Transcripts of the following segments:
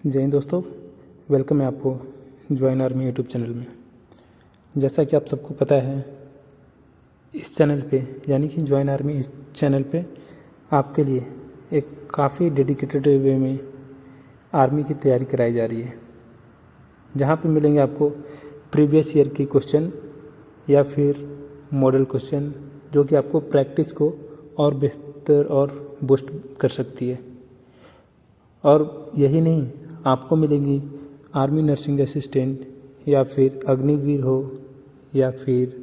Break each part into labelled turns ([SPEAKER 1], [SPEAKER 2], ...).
[SPEAKER 1] जय हिंद दोस्तों, वेलकम है आपको ज्वाइन आर्मी यूट्यूब चैनल में। जैसा कि आप सबको पता है, इस चैनल पे यानी कि ज्वाइन आर्मी इस चैनल पे आपके लिए एक काफ़ी डेडिकेटेड वे में आर्मी की तैयारी कराई जा रही है, जहाँ पे मिलेंगे आपको प्रीवियस ईयर की क्वेश्चन या फिर मॉडल क्वेश्चन, जो कि आपको प्रैक्टिस को और बेहतर और बूस्ट कर सकती है। और यही नहीं, आपको मिलेंगी आर्मी नर्सिंग असिस्टेंट या फिर अग्निवीर हो या फिर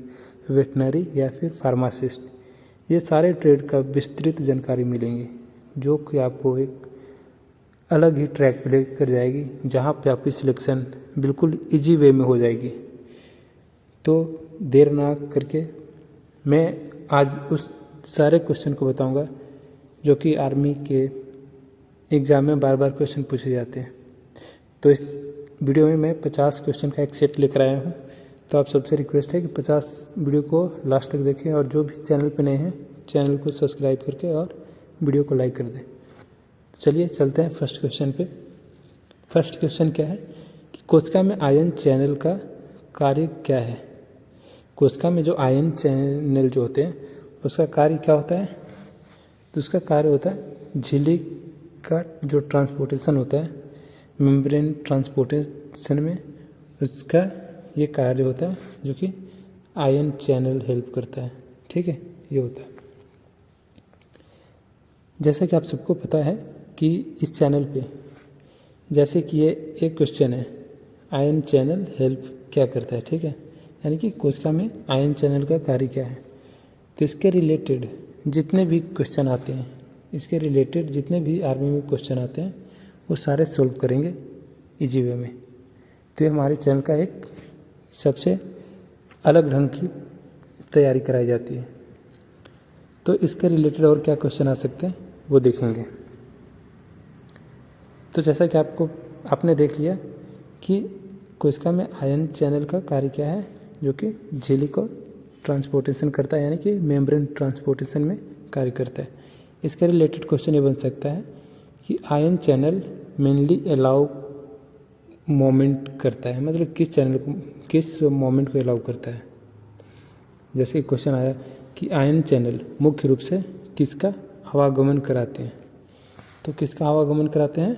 [SPEAKER 1] वेटनरी या फिर फार्मासिस्ट, ये सारे ट्रेड का विस्तृत जानकारी मिलेंगी, जो कि आपको एक अलग ही ट्रैक पे लेकर जाएगी, जहाँ पे आपकी सिलेक्शन बिल्कुल इजी वे में हो जाएगी। तो देर ना करके मैं आज उस सारे क्वेश्चन को बताऊंगा जो कि आर्मी के एग्ज़ाम में बार बार क्वेश्चन पूछे जाते हैं। तो इस वीडियो में मैं 50 क्वेश्चन का एक सेट लेकर आया हूँ। तो आप सबसे रिक्वेस्ट है कि 50 वीडियो को लास्ट तक देखें, और जो भी चैनल पर नए हैं चैनल को सब्सक्राइब करके और वीडियो को लाइक कर दें। चलिए चलते हैं फर्स्ट क्वेश्चन पे। फर्स्ट क्वेश्चन क्या है कि कोशिका में आयन चैनल का कार्य क्या है। कोशिका में जो आयन चैनल जो होते हैं उसका कार्य क्या होता है। तो उसका कार्य होता है झिल्ली का जो ट्रांसपोर्टेशन होता है, मेम्ब्रेन ट्रांसपोर्टेशन में उसका ये कार्य होता है, जो कि आयन चैनल हेल्प करता है। ठीक है, ये होता है। जैसा कि आप सबको पता है कि इस चैनल पे जैसे कि ये एक क्वेश्चन है, आयन चैनल हेल्प क्या करता है। ठीक है, यानी कि कोशिका में आयन चैनल का कार्य क्या है। तो इसके रिलेटेड जितने भी क्वेश्चन आते हैं, इसके रिलेटेड जितने भी आर्मी में क्वेश्चन आते हैं वो सारे सोल्व करेंगे इजी वे में। तो ये हमारे चैनल का एक सबसे अलग ढंग की तैयारी कराई जाती है। तो इसके रिलेटेड और क्या क्वेश्चन आ सकते हैं वो देखेंगे। तो जैसा कि आपने देख लिया कि कोशिका में आयन चैनल का कार्य क्या है, जो कि झिल्ली को ट्रांसपोर्टेशन करता है, यानी कि मेम्ब्रेन ट्रांसपोर्टेशन में कार्य करता है। इसके रिलेटेड क्वेश्चन ये बन सकता है कि ion channel mainly allow moment करता है, मतलब किस मोमेंट को अलाउ करता है। जैसे क्वेश्चन आया कि आयन चैनल मुख्य रूप से किसका आवागमन कराते हैं। तो किसका आवागमन कराते हैं,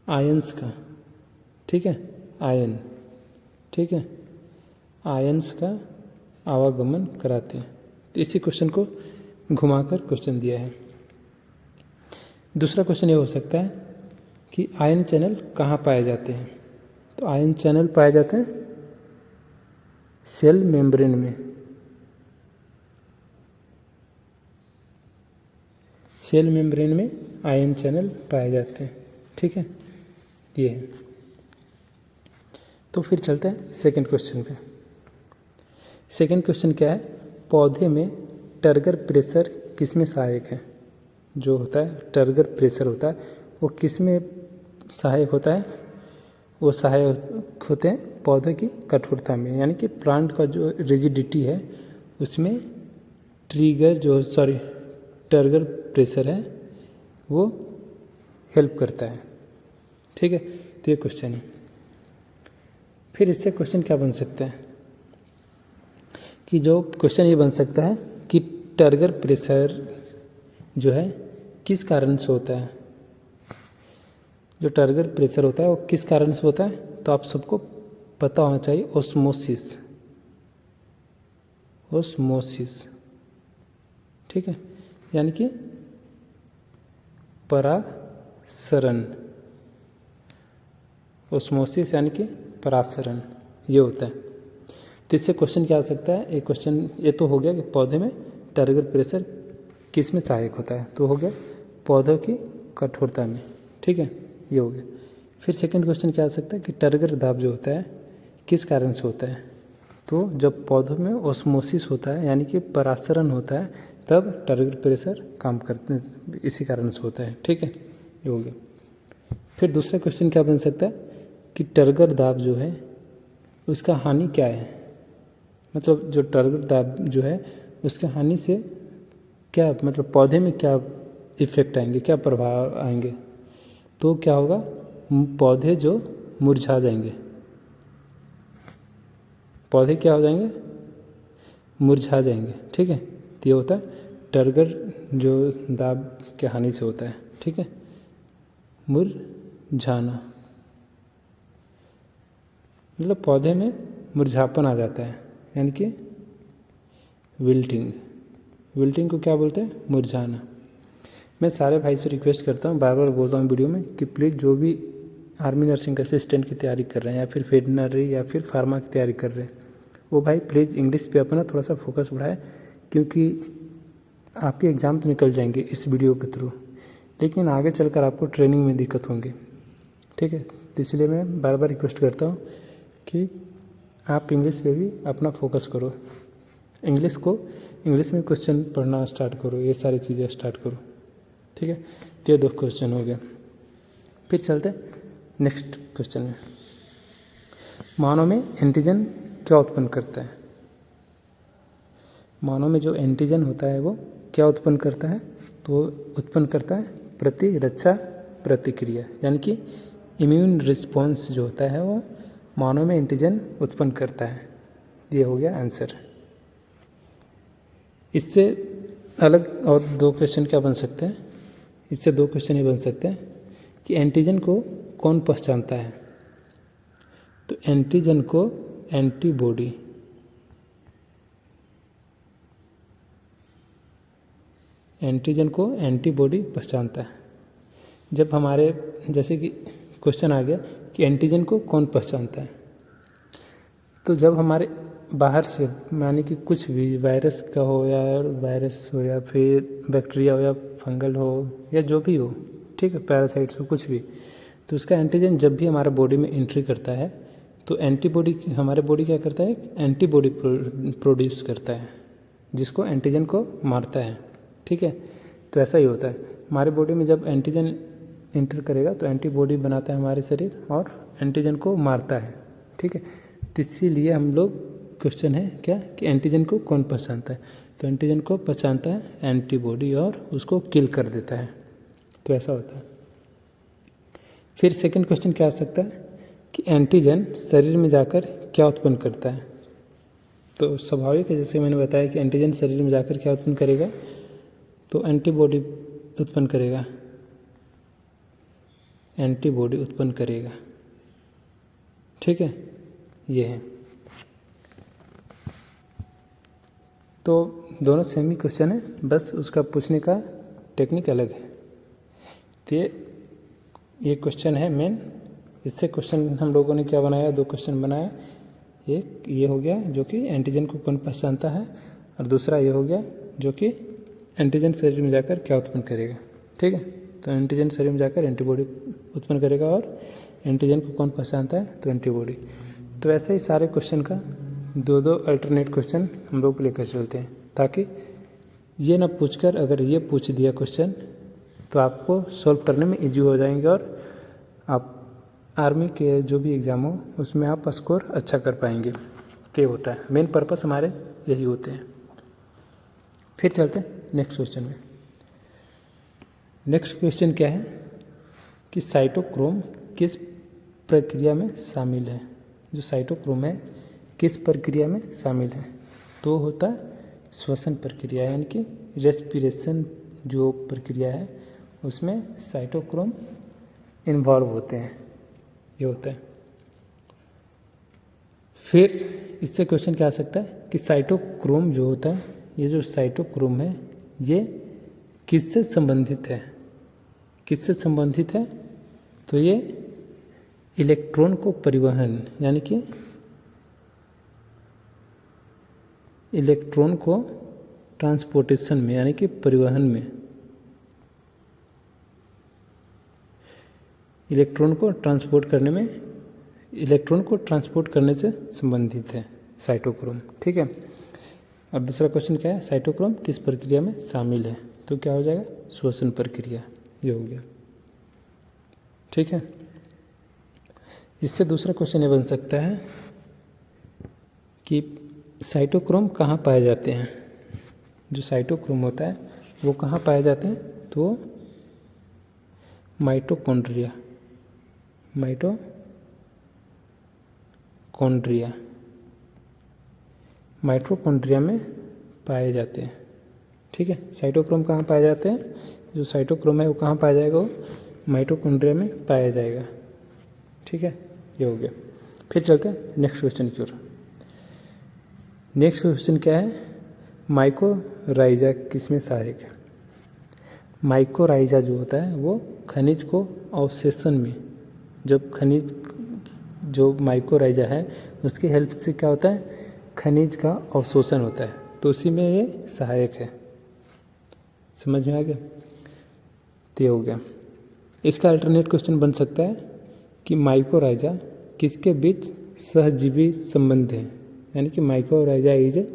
[SPEAKER 1] आयंस का। ठीक है, आयन, ठीक है, आयंस का आवागमन कराते हैं। तो इसी क्वेश्चन को घुमाकर क्वेश्चन दिया है। दूसरा क्वेश्चन ये हो सकता है कि आयन चैनल कहाँ पाए जाते हैं। तो आयन चैनल पाए जाते हैं सेल मेम्ब्रेन में। सेल मेम्ब्रेन में आयन चैनल पाए जाते हैं। ठीक है, ये है। तो फिर चलते हैं सेकंड क्वेश्चन पे। सेकंड क्वेश्चन क्या है, पौधे में टर्गर प्रेशर किस में सहायक है। जो होता है टर्गर प्रेशर होता है वो किस में सहायक होता है। वो सहायक होते हैं पौधे की कठोरता में, यानी कि प्लांट का जो रिजिडिटी है उसमें टर्गर प्रेशर है वो हेल्प करता है। ठीक है, तो ये क्वेश्चन है। फिर इससे क्वेश्चन क्या बन सकता है कि जो क्वेश्चन ये बन सकता है कि टर्गर प्रेशर जो है किस कारण से होता है। जो टर्गर प्रेशर होता है वो किस कारण से होता है, तो आप सबको पता होना चाहिए, ओस्मोसिस। ओस्मोसिस, ठीक है, यानी कि परासरण। ओस्मोसिस यानी कि परासरण, ये होता है। तो इससे क्वेश्चन क्या आ सकता है, एक क्वेश्चन ये तो हो गया कि पौधे में टर्गर प्रेशर किस में सहायक होता है, तो हो गया पौधों की कठोरता में। ठीक है, ये हो गया। फिर सेकंड क्वेश्चन क्या आ सकता है कि टर्गर दाब जो होता है किस कारण से होता है। तो जब पौधों में ओस्मोसिस होता है यानी कि परासरण होता है, तब टर्गर प्रेशर काम करते हैं, इसी कारण से होता है। ठीक है, ये हो गया। फिर दूसरा क्वेश्चन क्या बन सकता है कि टर्गर दाब जो है उसका हानि क्या है। मतलब जो टर्गर दाब जो है उसके हानि से क्या, मतलब पौधे में क्या इफेक्ट आएंगे, क्या प्रभाव आएंगे। तो क्या होगा, पौधे जो मुरझा जाएंगे, पौधे क्या हो जाएंगे, मुरझा जाएंगे। ठीक है, तो ये होता है टर्गर जो दाब के हानि से होता है। ठीक है, मुरझाना मतलब पौधे में मुरझापन आ जाता है, यानी कि विल्टिंग। विल्टिंग को क्या बोलते हैं, मुरझाना। मैं सारे भाई से रिक्वेस्ट करता हूँ, बार बार बोल रहा हूँ वीडियो में कि प्लीज़ जो भी आर्मी नर्सिंग असिस्टेंट की तैयारी कर रहे हैं या फिर वेटनरी या फिर फार्मा की तैयारी कर रहे हैं, वो भाई प्लीज़ इंग्लिश पे अपना थोड़ा सा फोकस बढ़ाए, क्योंकि आपके एग्ज़ाम तो निकल जाएंगे इस वीडियो के थ्रू, लेकिन आगे चलकर आपको ट्रेनिंग में दिक्कत होंगी। ठीक है, तो इसलिए मैं बार बार रिक्वेस्ट करता हूँ कि आप इंग्लिश पे भी अपना फोकस करो, इंग्लिश में क्वेश्चन पढ़ना स्टार्ट करो, ये सारी चीज़ें स्टार्ट करो। ठीक है, तो ये 2 क्वेश्चन हो गया। फिर चलते नेक्स्ट क्वेश्चन में। मानव में एंटीजन क्या उत्पन्न करता है? मानव में जो एंटीजन होता है वो क्या उत्पन्न करता है? तो उत्पन्न करता है प्रतिरक्षा प्रतिक्रिया, यानी कि इम्यून रिस्पॉन्स जो होता है वो मानव में एंटीजन उत्पन्न करता है। ये हो गया आंसर। इससे अलग और 2 क्वेश्चन क्या बन सकते हैं? इससे 2 क्वेश्चन ये बन सकते हैं कि एंटीजन को कौन पहचानता है? तो एंटीजन को एंटीबॉडी, एंटीजन को एंटीबॉडी पहचानता है। जब हमारे जैसे कि क्वेश्चन आ गया कि एंटीजन को कौन पहचानता है, तो जब हमारे बाहर से माने कि कुछ भी वायरस का हो या फिर बैक्टीरिया हो या फंगल हो या जो भी हो, ठीक है, पैरासाइट्स हो, कुछ भी, तो उसका एंटीजन जब भी हमारे बॉडी में एंट्री करता है तो एंटीबॉडी, हमारे बॉडी क्या करता है, एंटीबॉडी प्रोड्यूस करता है, जिसको एंटीजन को मारता है। ठीक है, तो ऐसा ही होता है हमारे बॉडी में, जब एंटीजन इंटर करेगा तो एंटीबॉडी बनाता है हमारे शरीर और एंटीजन को मारता है। ठीक है, तो इसीलिए हम लोग क्वेश्चन है क्या कि एंटीजन को कौन पहचानता है? तो एंटीजन को पहचानता है एंटीबॉडी और उसको किल कर देता है। तो ऐसा होता है। फिर सेकंड क्वेश्चन क्या आ सकता है कि एंटीजन शरीर में जाकर क्या उत्पन्न करता है? तो स्वाभाविक है, जैसे मैंने बताया कि एंटीजन शरीर में जाकर क्या उत्पन्न करेगा, तो एंटीबॉडी उत्पन्न करेगा, एंटीबॉडी उत्पन्न करेगा। ठीक है, ये है। तो दोनों सेम ही क्वेश्चन है, बस उसका पूछने का टेक्निक अलग है। तो ये क्वेश्चन है मेन। इससे क्वेश्चन हम लोगों ने क्या बनाया, 2 क्वेश्चन बनाया। एक ये हो गया जो कि एंटीजन को कौन पहचानता है, और दूसरा ये हो गया जो कि एंटीजन शरीर में जाकर क्या उत्पन्न करेगा। ठीक है, तो एंटीजन शरीर में जाकर एंटीबॉडी उत्पन्न करेगा और एंटीजन को कौन पहचानता है, तो एंटीबॉडी। तो ऐसे ही सारे क्वेश्चन का 2-2 अल्टरनेट क्वेश्चन हम लोग लेकर चलते हैं, ताकि ये ना पूछकर अगर ये पूछ दिया क्वेश्चन तो आपको सॉल्व करने में इजी हो जाएंगे और आप आर्मी के जो भी एग्ज़ाम हो उसमें आप स्कोर अच्छा कर पाएंगे। ये होता है मेन पर्पस, हमारे यही होते हैं। फिर चलते हैं नेक्स्ट क्वेश्चन में। नेक्स्ट क्वेश्चन क्या है कि साइटोक्रोम किस प्रक्रिया में शामिल है? जो साइटोक्रोम है किस प्रक्रिया में शामिल है? तो होता है श्वसन प्रक्रिया, यानी कि रेस्पिरेशन जो प्रक्रिया है उसमें साइटोक्रोम इन्वॉल्व होते हैं। ये होता है। फिर इससे क्वेश्चन क्या आ सकता है कि साइटोक्रोम जो होता है, ये जो साइटोक्रोम है ये किससे संबंधित है? किससे संबंधित है? तो ये इलेक्ट्रॉन को परिवहन, यानी कि इलेक्ट्रॉन को ट्रांसपोर्टेशन में, यानी कि परिवहन में, इलेक्ट्रॉन को ट्रांसपोर्ट करने से संबंधित है साइटोक्रोम। ठीक है, अब दूसरा क्वेश्चन क्या है, साइटोक्रोम किस प्रक्रिया में शामिल है? तो क्या हो जाएगा, श्वसन प्रक्रिया। ये हो गया। ठीक है, इससे दूसरा क्वेश्चन ये बन सकता है कि साइटोक्रोम कहाँ पाए जाते हैं? जो साइटोक्रोम होता है वो कहाँ पाए जाते हैं? तो माइटोकॉन्ड्रिया, माइटोकॉन्ड्रिया में पाए जाते हैं। ठीक है, साइटोक्रोम कहाँ पाए जाते हैं? जो साइटोक्रोम है वो कहाँ पाया जाएगा? वो माइटोकॉन्ड्रिया में पाया जाएगा। ठीक है, ये हो गया। फिर चलते हैं नेक्स्ट क्वेश्चन की ओर। नेक्स्ट क्वेश्चन क्या है? माइकोराइजा किसमें सहायक है? माइकोराइजा जो होता है वो खनिज को अवशोषण में, जब खनिज जो माइकोराइजा है उसकी हेल्प से क्या होता है? खनिज का अवशोषण होता है, तो उसी में ये सहायक है। समझ में आ गया? तो ये हो गया। इसका अल्टरनेट क्वेश्चन बन सकता है कि माइकोराइजा किसके बीच सहजीवी संबंध है, यानी कि mycorrhiza is a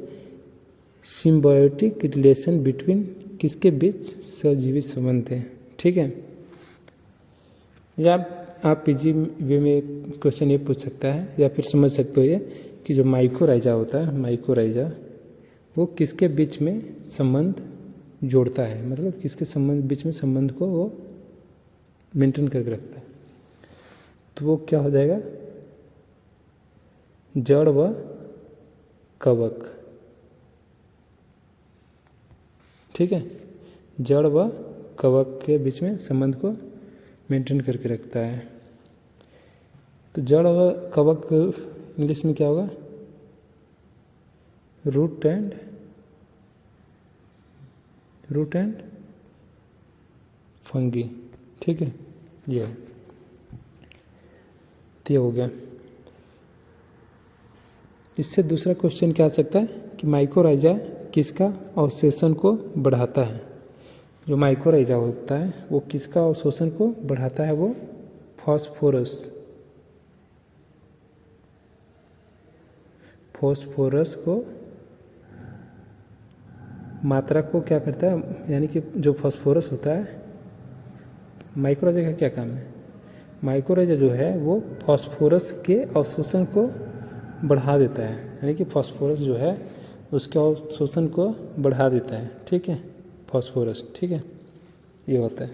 [SPEAKER 1] symbiotic relation between, किसके बीच सहजीवी संबंध है। ठीक है, या आप पीजी वे में क्वेश्चन ये पूछ सकता है या फिर समझ सकते हो ये कि जो माइकोराइजा होता है, माइकोराइजा वो किसके बीच में संबंध जोड़ता है, मतलब किसके संबंध बीच में संबंध को वो मेंटेन करके रखता है। तो वो क्या हो जाएगा? जड़ व कवक। ठीक है, जड़ व कवक के बीच में संबंध को मेंटेन करके रखता है। तो जड़ व कवक इंग्लिश में क्या होगा? Root and fungi. ठीक है, ये तो हो गया। इससे दूसरा क्वेश्चन क्या आ सकता है कि माइकोराइजा किसका अवशोषण को बढ़ाता है? जो माइकोराइजा होता है वो किसका अवशोषण को बढ़ाता है? वो फॉस्फोरस को मात्रा को क्या करता है, यानी कि जो फॉस्फोरस होता है, माइकोराइजा का क्या काम है? माइकोराइजा जो है वो फॉस्फोरस के अवशोषण को बढ़ा देता है, यानी कि फॉस्फोरस जो है उसके अवशोषण को बढ़ा देता है। ठीक है, फॉस्फोरस। ठीक है, ये होता है।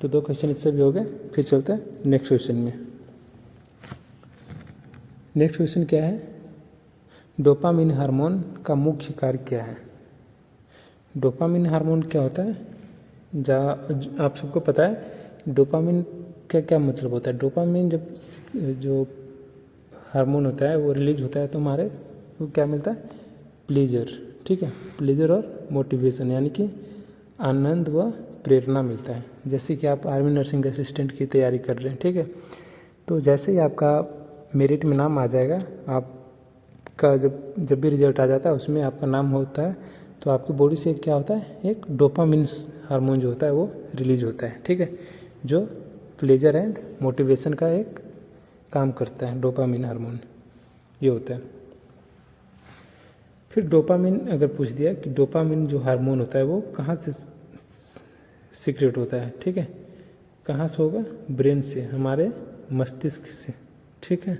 [SPEAKER 1] तो दो क्वेश्चन इससे भी हो गए। फिर चलते हैं नेक्स्ट क्वेश्चन में। नेक्स्ट क्वेश्चन क्या है? डोपामिन हार्मोन का मुख्य कार्य क्या है? डोपामिन हार्मोन क्या होता है? आप सबको पता है डोपामिन का क्या मतलब होता है? डोपामिन जब जो हार्मोन होता है वो रिलीज होता है तो हमारे को क्या मिलता है? प्लेजर। ठीक है, प्लेजर और मोटिवेशन, यानी कि आनंद व प्रेरणा मिलता है। जैसे कि आप आर्मी नर्सिंग असिस्टेंट की तैयारी कर रहे हैं, ठीक है, तो जैसे ही आपका मेरिट में नाम आ जाएगा, आपका जब भी रिजल्ट आ जाता है उसमें आपका नाम होता है, तो आपकी बॉडी से क्या होता है? एक डोपामिन हार्मोन जो होता है वो रिलीज होता है। ठीक है, जो प्लेजर एंड मोटिवेशन का एक काम करता है, डोपामिन हार्मोन ये होता है। फिर डोपामिन अगर पूछ दिया कि डोपामिन जो हार्मोन होता है वो कहाँ से सीक्रेट होता है? ठीक है, कहाँ से होगा? ब्रेन से, हमारे मस्तिष्क से। ठीक है,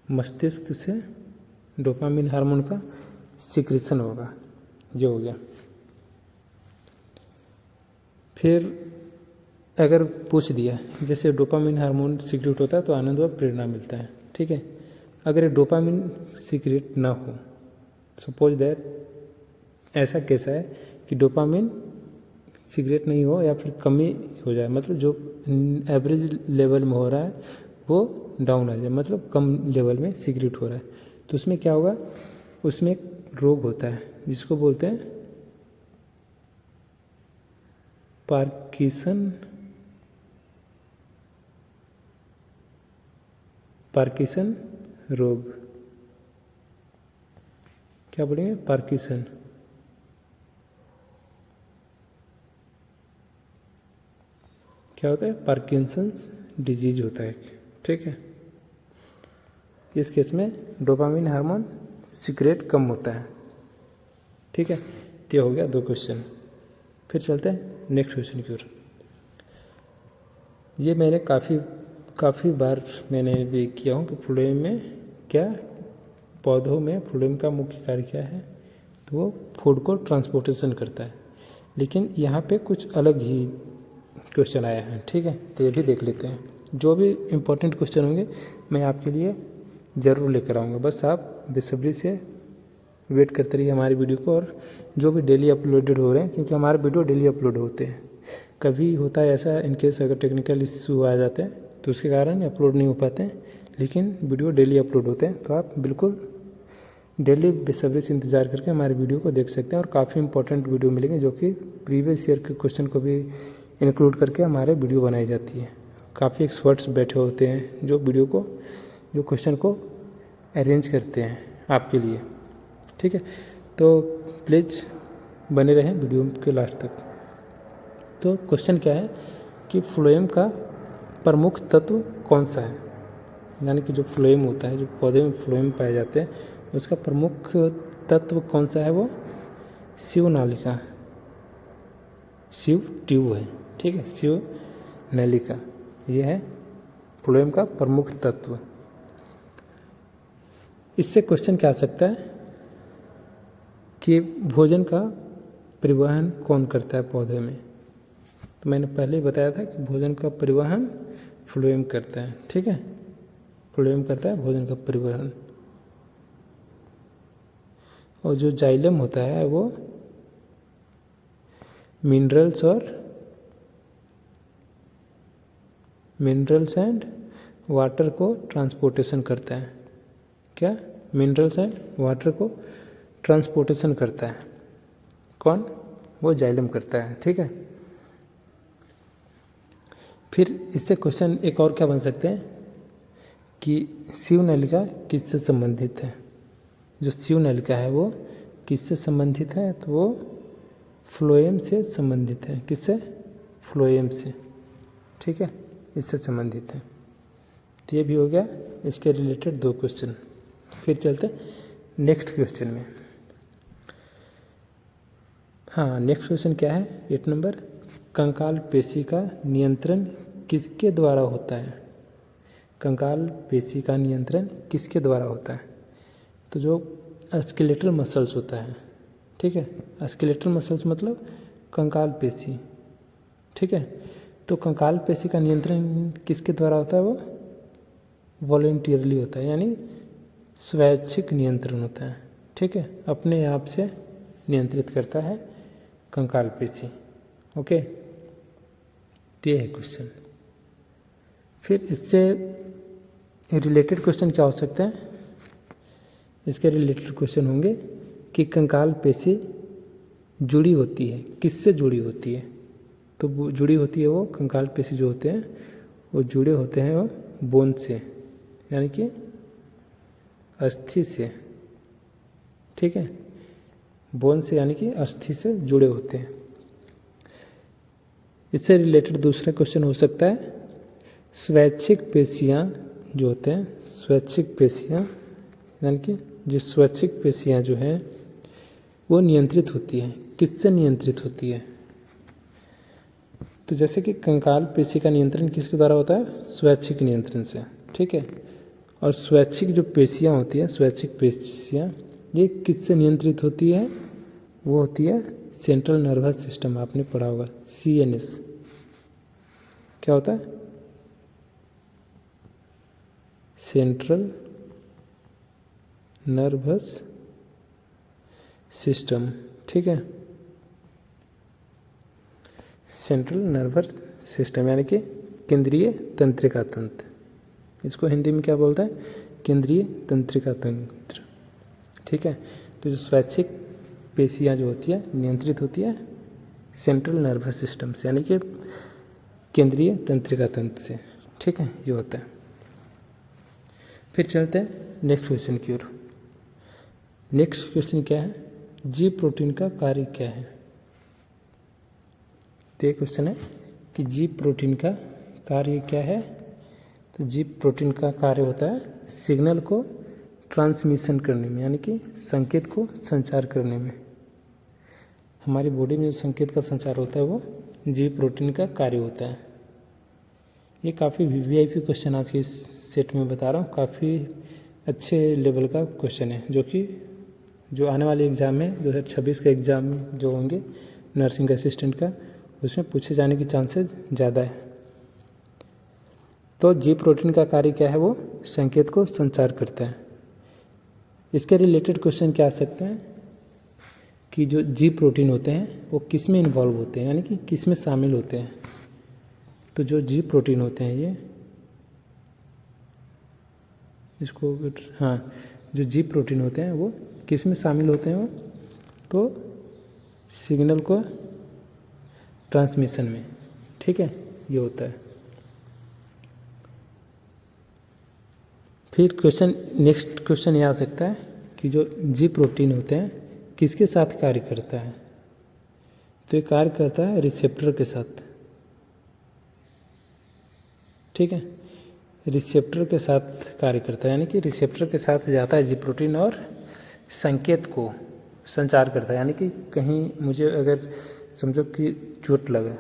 [SPEAKER 1] मस्तिष्क से डोपामिन हार्मोन का सिक्रेशन होगा। ये हो गया। फिर अगर पूछ दिया जैसे डोपामिन हार्मोन सीक्रेट होता है तो आनंद व प्रेरणा मिलता है। ठीक है, अगर ये डोपामिन सीक्रेट ना हो, सपोज दैट ऐसा कैसा है कि डोपामिन सीक्रेट नहीं हो या फिर कमी हो जाए, मतलब जो एवरेज लेवल में हो रहा है वो डाउन आ जाए, मतलब कम लेवल में सीक्रेट हो रहा है, तो उसमें क्या होगा? उसमें एक रोग होता है जिसको बोलते हैं पार्किंसन रोग। क्या बोलेंगे? पार्किंसन। क्या होता है? पार्किंसंस डिजीज होता है। ठीक है, इस केस में डोपामिन हार्मोन सीक्रेट कम होता है। ठीक है, तो हो गया दो क्वेश्चन। फिर चलते हैं नेक्स्ट क्वेश्चन की ओर। ये मैंने काफ़ी बार मैंने भी किया हूँ कि फ्लोएम में क्या, पौधों में फ्लोएम का मुख्य कार्य क्या है? तो वो फूड को ट्रांसपोर्टेशन करता है। लेकिन यहाँ पे कुछ अलग ही क्वेश्चन आया है, ठीक है। तो ये भी देख लेते हैं। जो भी इम्पोर्टेंट क्वेश्चन होंगे मैं आपके लिए ज़रूर लेकर आऊँगा, बस आप बेसब्री से वेट करते रहिए हमारी वीडियो को। और जो भी डेली अपलोडेड हो रहे हैं, क्योंकि हमारे वीडियो डेली अपलोड होते हैं, कभी होता है ऐसा इनकेस अगर टेक्निकल इशू आ जाते हैं तो उसके कारण अपलोड नहीं हो पाते हैं, लेकिन वीडियो डेली अपलोड होते हैं। तो आप बिल्कुल डेली बेसब्री से इंतज़ार करके हमारे वीडियो को देख सकते हैं। और काफ़ी इंपॉर्टेंट वीडियो मिलेंगे जो कि प्रीवियस ईयर के क्वेश्चन को भी इंक्लूड करके हमारे वीडियो बनाई जाती है। काफ़ी एक्सपर्ट्स बैठे होते हैं जो वीडियो को, जो क्वेश्चन को अरेंज करते हैं आपके लिए, ठीक है। तो प्लीज़ बने रहें वीडियो के लास्ट तक। तो क्वेश्चन क्या है कि फ्लोएम का प्रमुख तत्व कौन सा है, यानी कि जो फ्लोएम होता है, जो पौधे में फ्लोएम पाए जाते हैं, उसका प्रमुख तत्व कौन सा है, वो शिवनालिका, शिव ट्यूब है, ठीक है। शिवनालिका ये है फ्लोएम का प्रमुख तत्व। इससे क्वेश्चन क्या आ सकता है कि भोजन का परिवहन कौन करता है पौधे में। तो मैंने पहले ही बताया था कि भोजन का परिवहन फ्लोएम करता है, ठीक है। फ्लोएम करता है भोजन का परिवहन। और जो जाइलम होता है वो मिनरल्स एंड वाटर को ट्रांसपोर्टेशन करता है। क्या? मिनरल्स एंड वाटर को ट्रांसपोर्टेशन करता है। कौन? वो जाइलम करता है, ठीक है। फिर इससे क्वेश्चन एक और क्या बन सकते हैं कि शिवनालिका किससे संबंधित है। जो शिवनालिका है वो किससे संबंधित है, तो वो फ्लोएम से संबंधित है। किससे? फ्लोएम से, ठीक है, इससे संबंधित है। तो ये भी हो गया इसके रिलेटेड 2 क्वेश्चन। फिर चलते नेक्स्ट क्वेश्चन में। हाँ, नेक्स्ट क्वेश्चन क्या है, 8 नंबर, कंकाल पेशी का नियंत्रण किसके द्वारा होता है। कंकाल पेशी का नियंत्रण किसके द्वारा होता है। तो जो स्केलेटल मसल्स होता है, ठीक है, स्केलेटल मसल्स मतलब कंकाल पेशी, ठीक है। तो कंकाल पेशी का नियंत्रण किसके द्वारा होता है, वो वॉलेंटियरली होता है, यानी स्वैच्छिक नियंत्रण होता है, ठीक है। अपने आप से नियंत्रित करता है कंकाल पेशी, ओके। तो ये है क्वेश्चन। फिर इससे रिलेटेड क्वेश्चन क्या हो सकते हैं, इसके रिलेटेड क्वेश्चन होंगे कि कंकाल पेशी जुड़ी होती है, किससे जुड़ी होती है। तो वो जुड़ी होती है, वो कंकाल पेशी जो होते हैं वो जुड़े होते हैं वो बोन से, यानी कि अस्थि से, ठीक है। बोन से यानी कि अस्थि से जुड़े होते हैं। इससे रिलेटेड दूसरा क्वेश्चन हो सकता है स्वैच्छिक पेशियाँ जो होते हैं, स्वैच्छिक पेशियाँ यानी कि जो स्वैच्छिक पेशियाँ जो हैं वो नियंत्रित होती हैं, किससे नियंत्रित होती है। तो जैसे कि कंकाल पेशी का नियंत्रण किसके द्वारा होता है, स्वैच्छिक नियंत्रण से, ठीक है। और स्वैच्छिक जो पेशियाँ होती हैं, स्वैच्छिक पेशियाँ ये किससे नियंत्रित होती है, वो होती है सेंट्रल नर्वस सिस्टम। आपने पढ़ा होगा CNS। क्या होता है, सेंट्रल नर्वस सिस्टम, ठीक है। सेंट्रल नर्वस सिस्टम यानी कि केंद्रीय तंत्रिका तंत्र, इसको हिंदी में क्या बोलते हैं, केंद्रीय तंत्रिका तंत्र, ठीक है। तो जो स्वैच्छिक पेशियाँ जो होती है नियंत्रित होती है सेंट्रल नर्वस सिस्टम से, यानी कि केंद्रीय तंत्रिका तंत्र से, ठीक है, ये होता है। फिर चलते हैं नेक्स्ट क्वेश्चन की ओर। नेक्स्ट क्वेश्चन क्या है, जी प्रोटीन का कार्य क्या है। तो ये क्वेश्चन है कि जी प्रोटीन का कार्य क्या है। तो जी प्रोटीन का कार्य होता है सिग्नल को ट्रांसमिशन करने में, यानी कि संकेत को संचार करने में। हमारी बॉडी में जो संकेत का संचार होता है वो जी प्रोटीन का कार्य होता है। ये काफ़ी VIP क्वेश्चन आज के इस सेट में बता रहा हूँ, काफ़ी अच्छे लेवल का क्वेश्चन है, जो कि जो आने वाले एग्ज़ाम में 2026 के एग्ज़ाम जो होंगे नर्सिंग असिस्टेंट का, उसमें पूछे जाने की चांसेस ज़्यादा है। तो जी प्रोटीन का कार्य क्या है, वो संकेत को संचार करता है। इसके रिलेटेड क्वेश्चन क्या आ सकते हैं कि जो जी प्रोटीन होते हैं वो किस में इन्वॉल्व होते हैं, यानी कि किस में शामिल होते हैं। तो जो जी प्रोटीन होते हैं ये इसको हाँ, जो जी प्रोटीन होते हैं वो किस में शामिल होते हैं, वो तो सिग्नल को ट्रांसमिशन में, ठीक है, ये होता है। फिर नेक्स्ट क्वेश्चन ये आ सकता है कि जो जी प्रोटीन होते हैं किसके साथ कार्य करता है। तो ये कार्य करता है रिसेप्टर के साथ, ठीक है, रिसेप्टर के साथ कार्य करता है, यानी कि रिसेप्टर के साथ जाता है जी प्रोटीन और संकेत को संचार करता है। यानी कि कहीं मुझे अगर समझो कि चोट लगा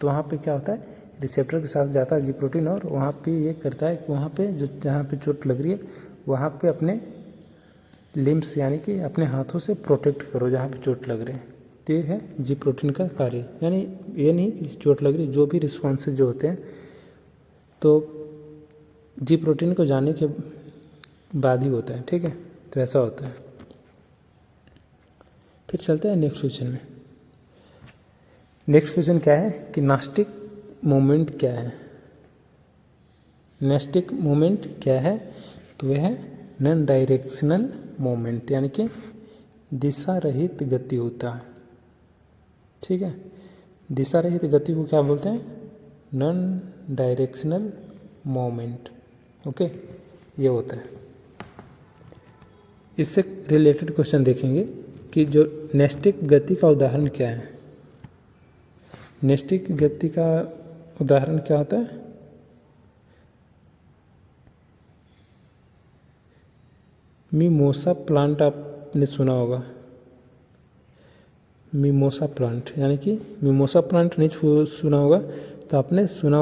[SPEAKER 1] तो वहाँ पे क्या होता है, रिसेप्टर के साथ जाता है जी प्रोटीन और वहाँ पे ये करता है कि वहाँ पे जो जहाँ पे चोट लग रही है वहाँ पे अपने लिम्स यानी कि अपने हाथों से प्रोटेक्ट करो जहाँ पे चोट लग रही है। तो ये है जी प्रोटीन का कार्य। यानी ये नहीं कि चोट लग रही, जो भी रिस्पॉन्सेज जो होते हैं तो जी प्रोटीन को जाने के बाद ही होता है, ठीक है, तो ऐसा होता है। फिर चलते हैं नेक्स्ट क्वेश्चन में। नेक्स्ट क्वेश्चन क्या है कि नास्टिक मोमेंट क्या है। नास्टिक मोमेंट क्या है, तो वह है नॉन डायरेक्शनल मोमेंट, यानी कि दिशा रहित गति होता है, ठीक है। दिशा रहित गति को क्या बोलते हैं, नॉन डायरेक्शनल मोमेंट, ओके, ये होता है। इससे रिलेटेड क्वेश्चन देखेंगे कि जो नैस्टिक गति का उदाहरण क्या है। नैस्टिक गति का उदाहरण क्या होता है, मिमोसा प्लांट आपने सुना होगा। मिमोसा प्लांट, यानी कि मिमोसा प्लांट नहीं सुना होगा तो आपने सुना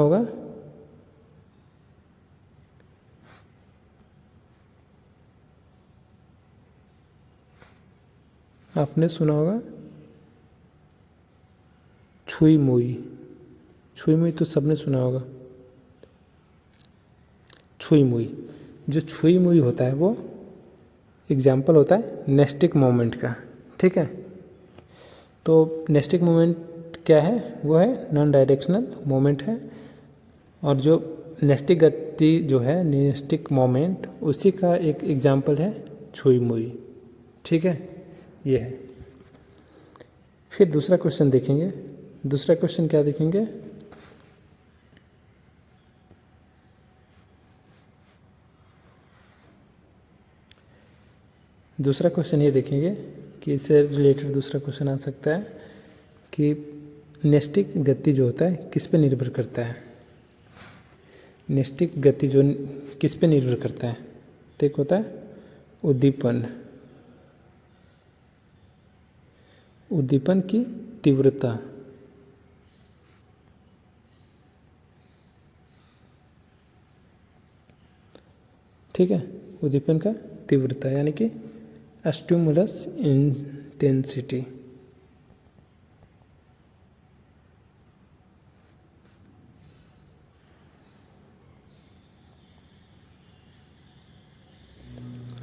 [SPEAKER 1] होगा छुई मुई। छुई मुई तो सबने सुना होगा। छुई मुई, जो छुई मुई होता है वो एग्जाम्पल होता है नेस्टिक मोमेंट का, ठीक है। तो नेस्टिक मोमेंट क्या है, वो है नॉन डायरेक्शनल मोमेंट है। और जो नेस्टिक गति जो है, नेस्टिक मोमेंट, उसी का एक एग्जाम्पल है छुई मुई, ठीक है, ये है। फिर दूसरा क्वेश्चन देखेंगे। दूसरा क्वेश्चन क्या देखेंगे, दूसरा क्वेश्चन ये देखेंगे कि इससे रिलेटेड दूसरा क्वेश्चन आ सकता है कि नेस्टिक गति जो होता है किस पे निर्भर करता है। नेस्टिक गति जो किस पे निर्भर करता है, तो एक होता है उद्दीपन, उद्दीपन की तीव्रता, ठीक है, उद्दीपन का तीव्रता यानी कि स्टिमुलस इंटेंसिटी।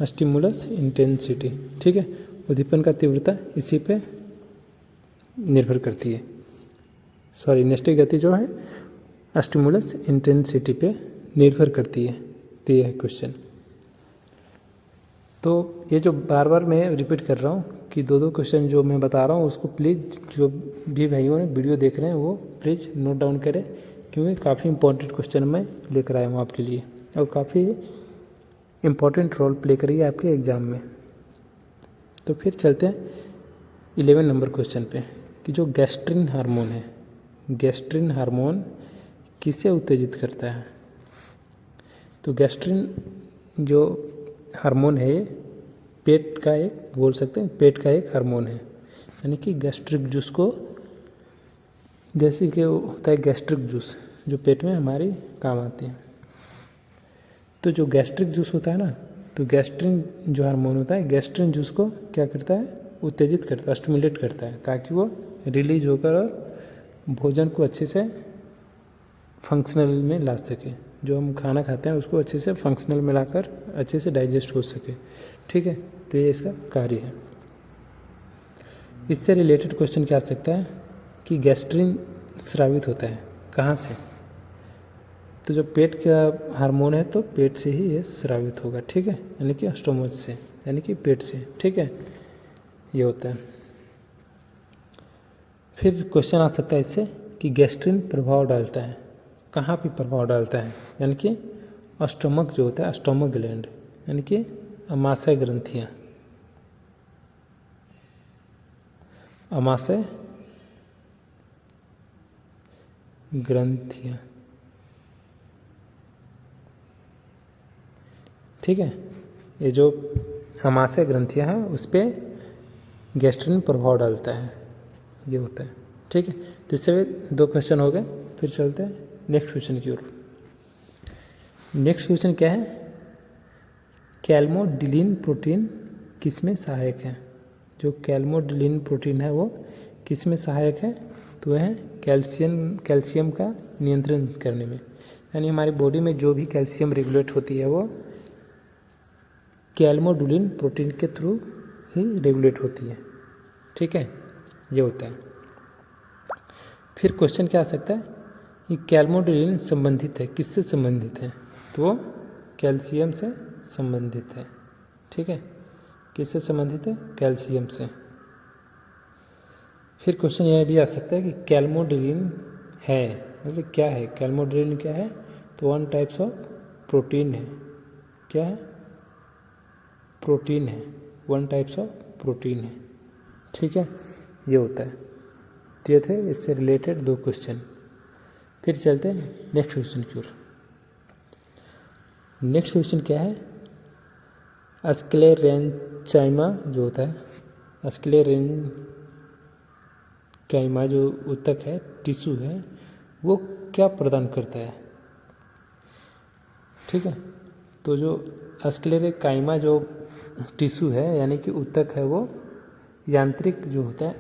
[SPEAKER 1] स्टिमुलस इंटेंसिटी, ठीक है, उद्दीपन का तीव्रता इसी पे निर्भर करती है। सॉरी, नेस्टिक गति जो है स्टिमुलस इंटेंसिटी पे निर्भर करती है। तो ये है क्वेश्चन। तो ये जो बार बार मैं रिपीट कर रहा हूँ कि दो क्वेश्चन जो मैं बता रहा हूँ उसको प्लीज़ जो भी भाइयों ने वीडियो देख रहे हैं वो प्लीज़ नोट डाउन करें, क्योंकि काफ़ी इंपॉर्टेंट क्वेश्चन मैं लेकर आया हूँ आपके लिए और काफ़ी इम्पॉर्टेंट रोल प्ले करेगी आपके एग्ज़ाम में। तो फिर चलते हैं 11 नंबर क्वेश्चन पे कि जो गैस्ट्रिन हार्मोन है, गैस्ट्रिन हार्मोन किसे उत्तेजित करता है। तो गैस्ट्रिन जो हार्मोन है पेट का एक, बोल सकते हैं पेट का एक हार्मोन है, यानी कि गैस्ट्रिक जूस को, जैसे कि होता है गैस्ट्रिक जूस जो पेट में हमारी काम आती है। तो जो गैस्ट्रिक जूस होता है ना, तो गैस्ट्रिन जो हार्मोन होता है गैस्ट्रिन जूस को क्या करता है, उत्तेजित करता है, स्टिमुलेट करता है, ताकि वो रिलीज होकर और भोजन को अच्छे से फंक्शनल में ला सके। जो हम खाना खाते हैं उसको अच्छे से फंक्शनल में लाकर अच्छे से डाइजेस्ट हो सके। ठीक है, तो ये इसका कार्य है। इससे रिलेटेड क्वेश्चन क्या आ सकता है कि गैस्ट्रिन स्रावित होता है कहाँ से? तो जो पेट का हार्मोन है तो पेट से ही ये स्रावित होगा। ठीक है, यानी कि स्टोमच से, यानी कि पेट से। ठीक है, ये होता है। फिर क्वेश्चन आ सकता है इससे कि गैस्ट्रिन प्रभाव डालता है कहाँ पे प्रभाव डालता है? यानी कि स्टोमक जो होता है, स्टोमक ग्लैंड, यानी कि अमाशय ग्रंथियाँ, अमाशय ग्रंथियाँ। ठीक है, ये जो अमाशय ग्रंथियाँ हैं उस पर गैस्ट्रिन प्रभाव डालता है, ये होता है। ठीक है, तो इससे 2 क्वेश्चन हो गए। फिर चलते हैं नेक्स्ट क्वेश्चन की ओर। नेक्स्ट क्वेश्चन क्या है? कैल्मोडिलिन प्रोटीन किस में सहायक है? जो कैल्मोडिलिन प्रोटीन है वो किस में सहायक है? तो वह है कैल्शियम का नियंत्रण करने में। यानी हमारी बॉडी में जो भी कैल्शियम रेगुलेट होती है वो कैल्मोडुलिन प्रोटीन के थ्रू ही रेगुलेट होती है। ठीक है, ये होता है। फिर क्वेश्चन क्या आ सकता है कि कैल्मोडुलिन संबंधित है, किससे संबंधित है? तो वो कैल्शियम से संबंधित है। ठीक है, किससे संबंधित है? कैल्शियम से। फिर क्वेश्चन यह भी आ सकता है कि कैल्मोडुलिन है, मतलब क्या है? कैल्मोडुलिन क्या है? तो 1 टाइप्स ऑफ प्रोटीन है। क्या है? प्रोटीन है, 1 टाइप्स ऑफ प्रोटीन है। ठीक है, ये होता है। तो ये थे इससे रिलेटेड 2 क्वेश्चन। फिर चलते हैं नेक्स्ट क्वेश्चन की ओर। नेक्स्ट क्वेश्चन क्या है? स्क्लेरेंचाइमा जो होता है, स्क्लेरेंचाइमा जो ऊतक है, टिश्यू है, वो क्या प्रदान करता है? ठीक है, तो जो स्क्लेरेंचाइमा जो टिश्यू है यानी कि ऊतक है, वो यांत्रिक जो होता है,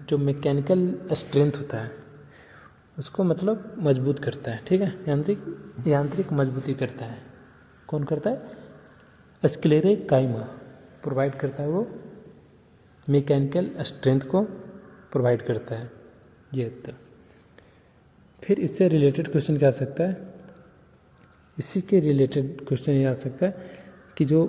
[SPEAKER 1] जो मैकेनिकल स्ट्रेंथ होता है उसको मतलब मजबूत करता है। ठीक है, यांत्रिक मजबूती करता है। कौन करता है? स्क्लेरेंचाइमा प्रोवाइड करता है, वो मैकेनिकल स्ट्रेंथ को प्रोवाइड करता है। ये तो फिर इससे रिलेटेड क्वेश्चन क्या आ सकता है? इसी के रिलेटेड क्वेश्चन ये आ सकता है कि जो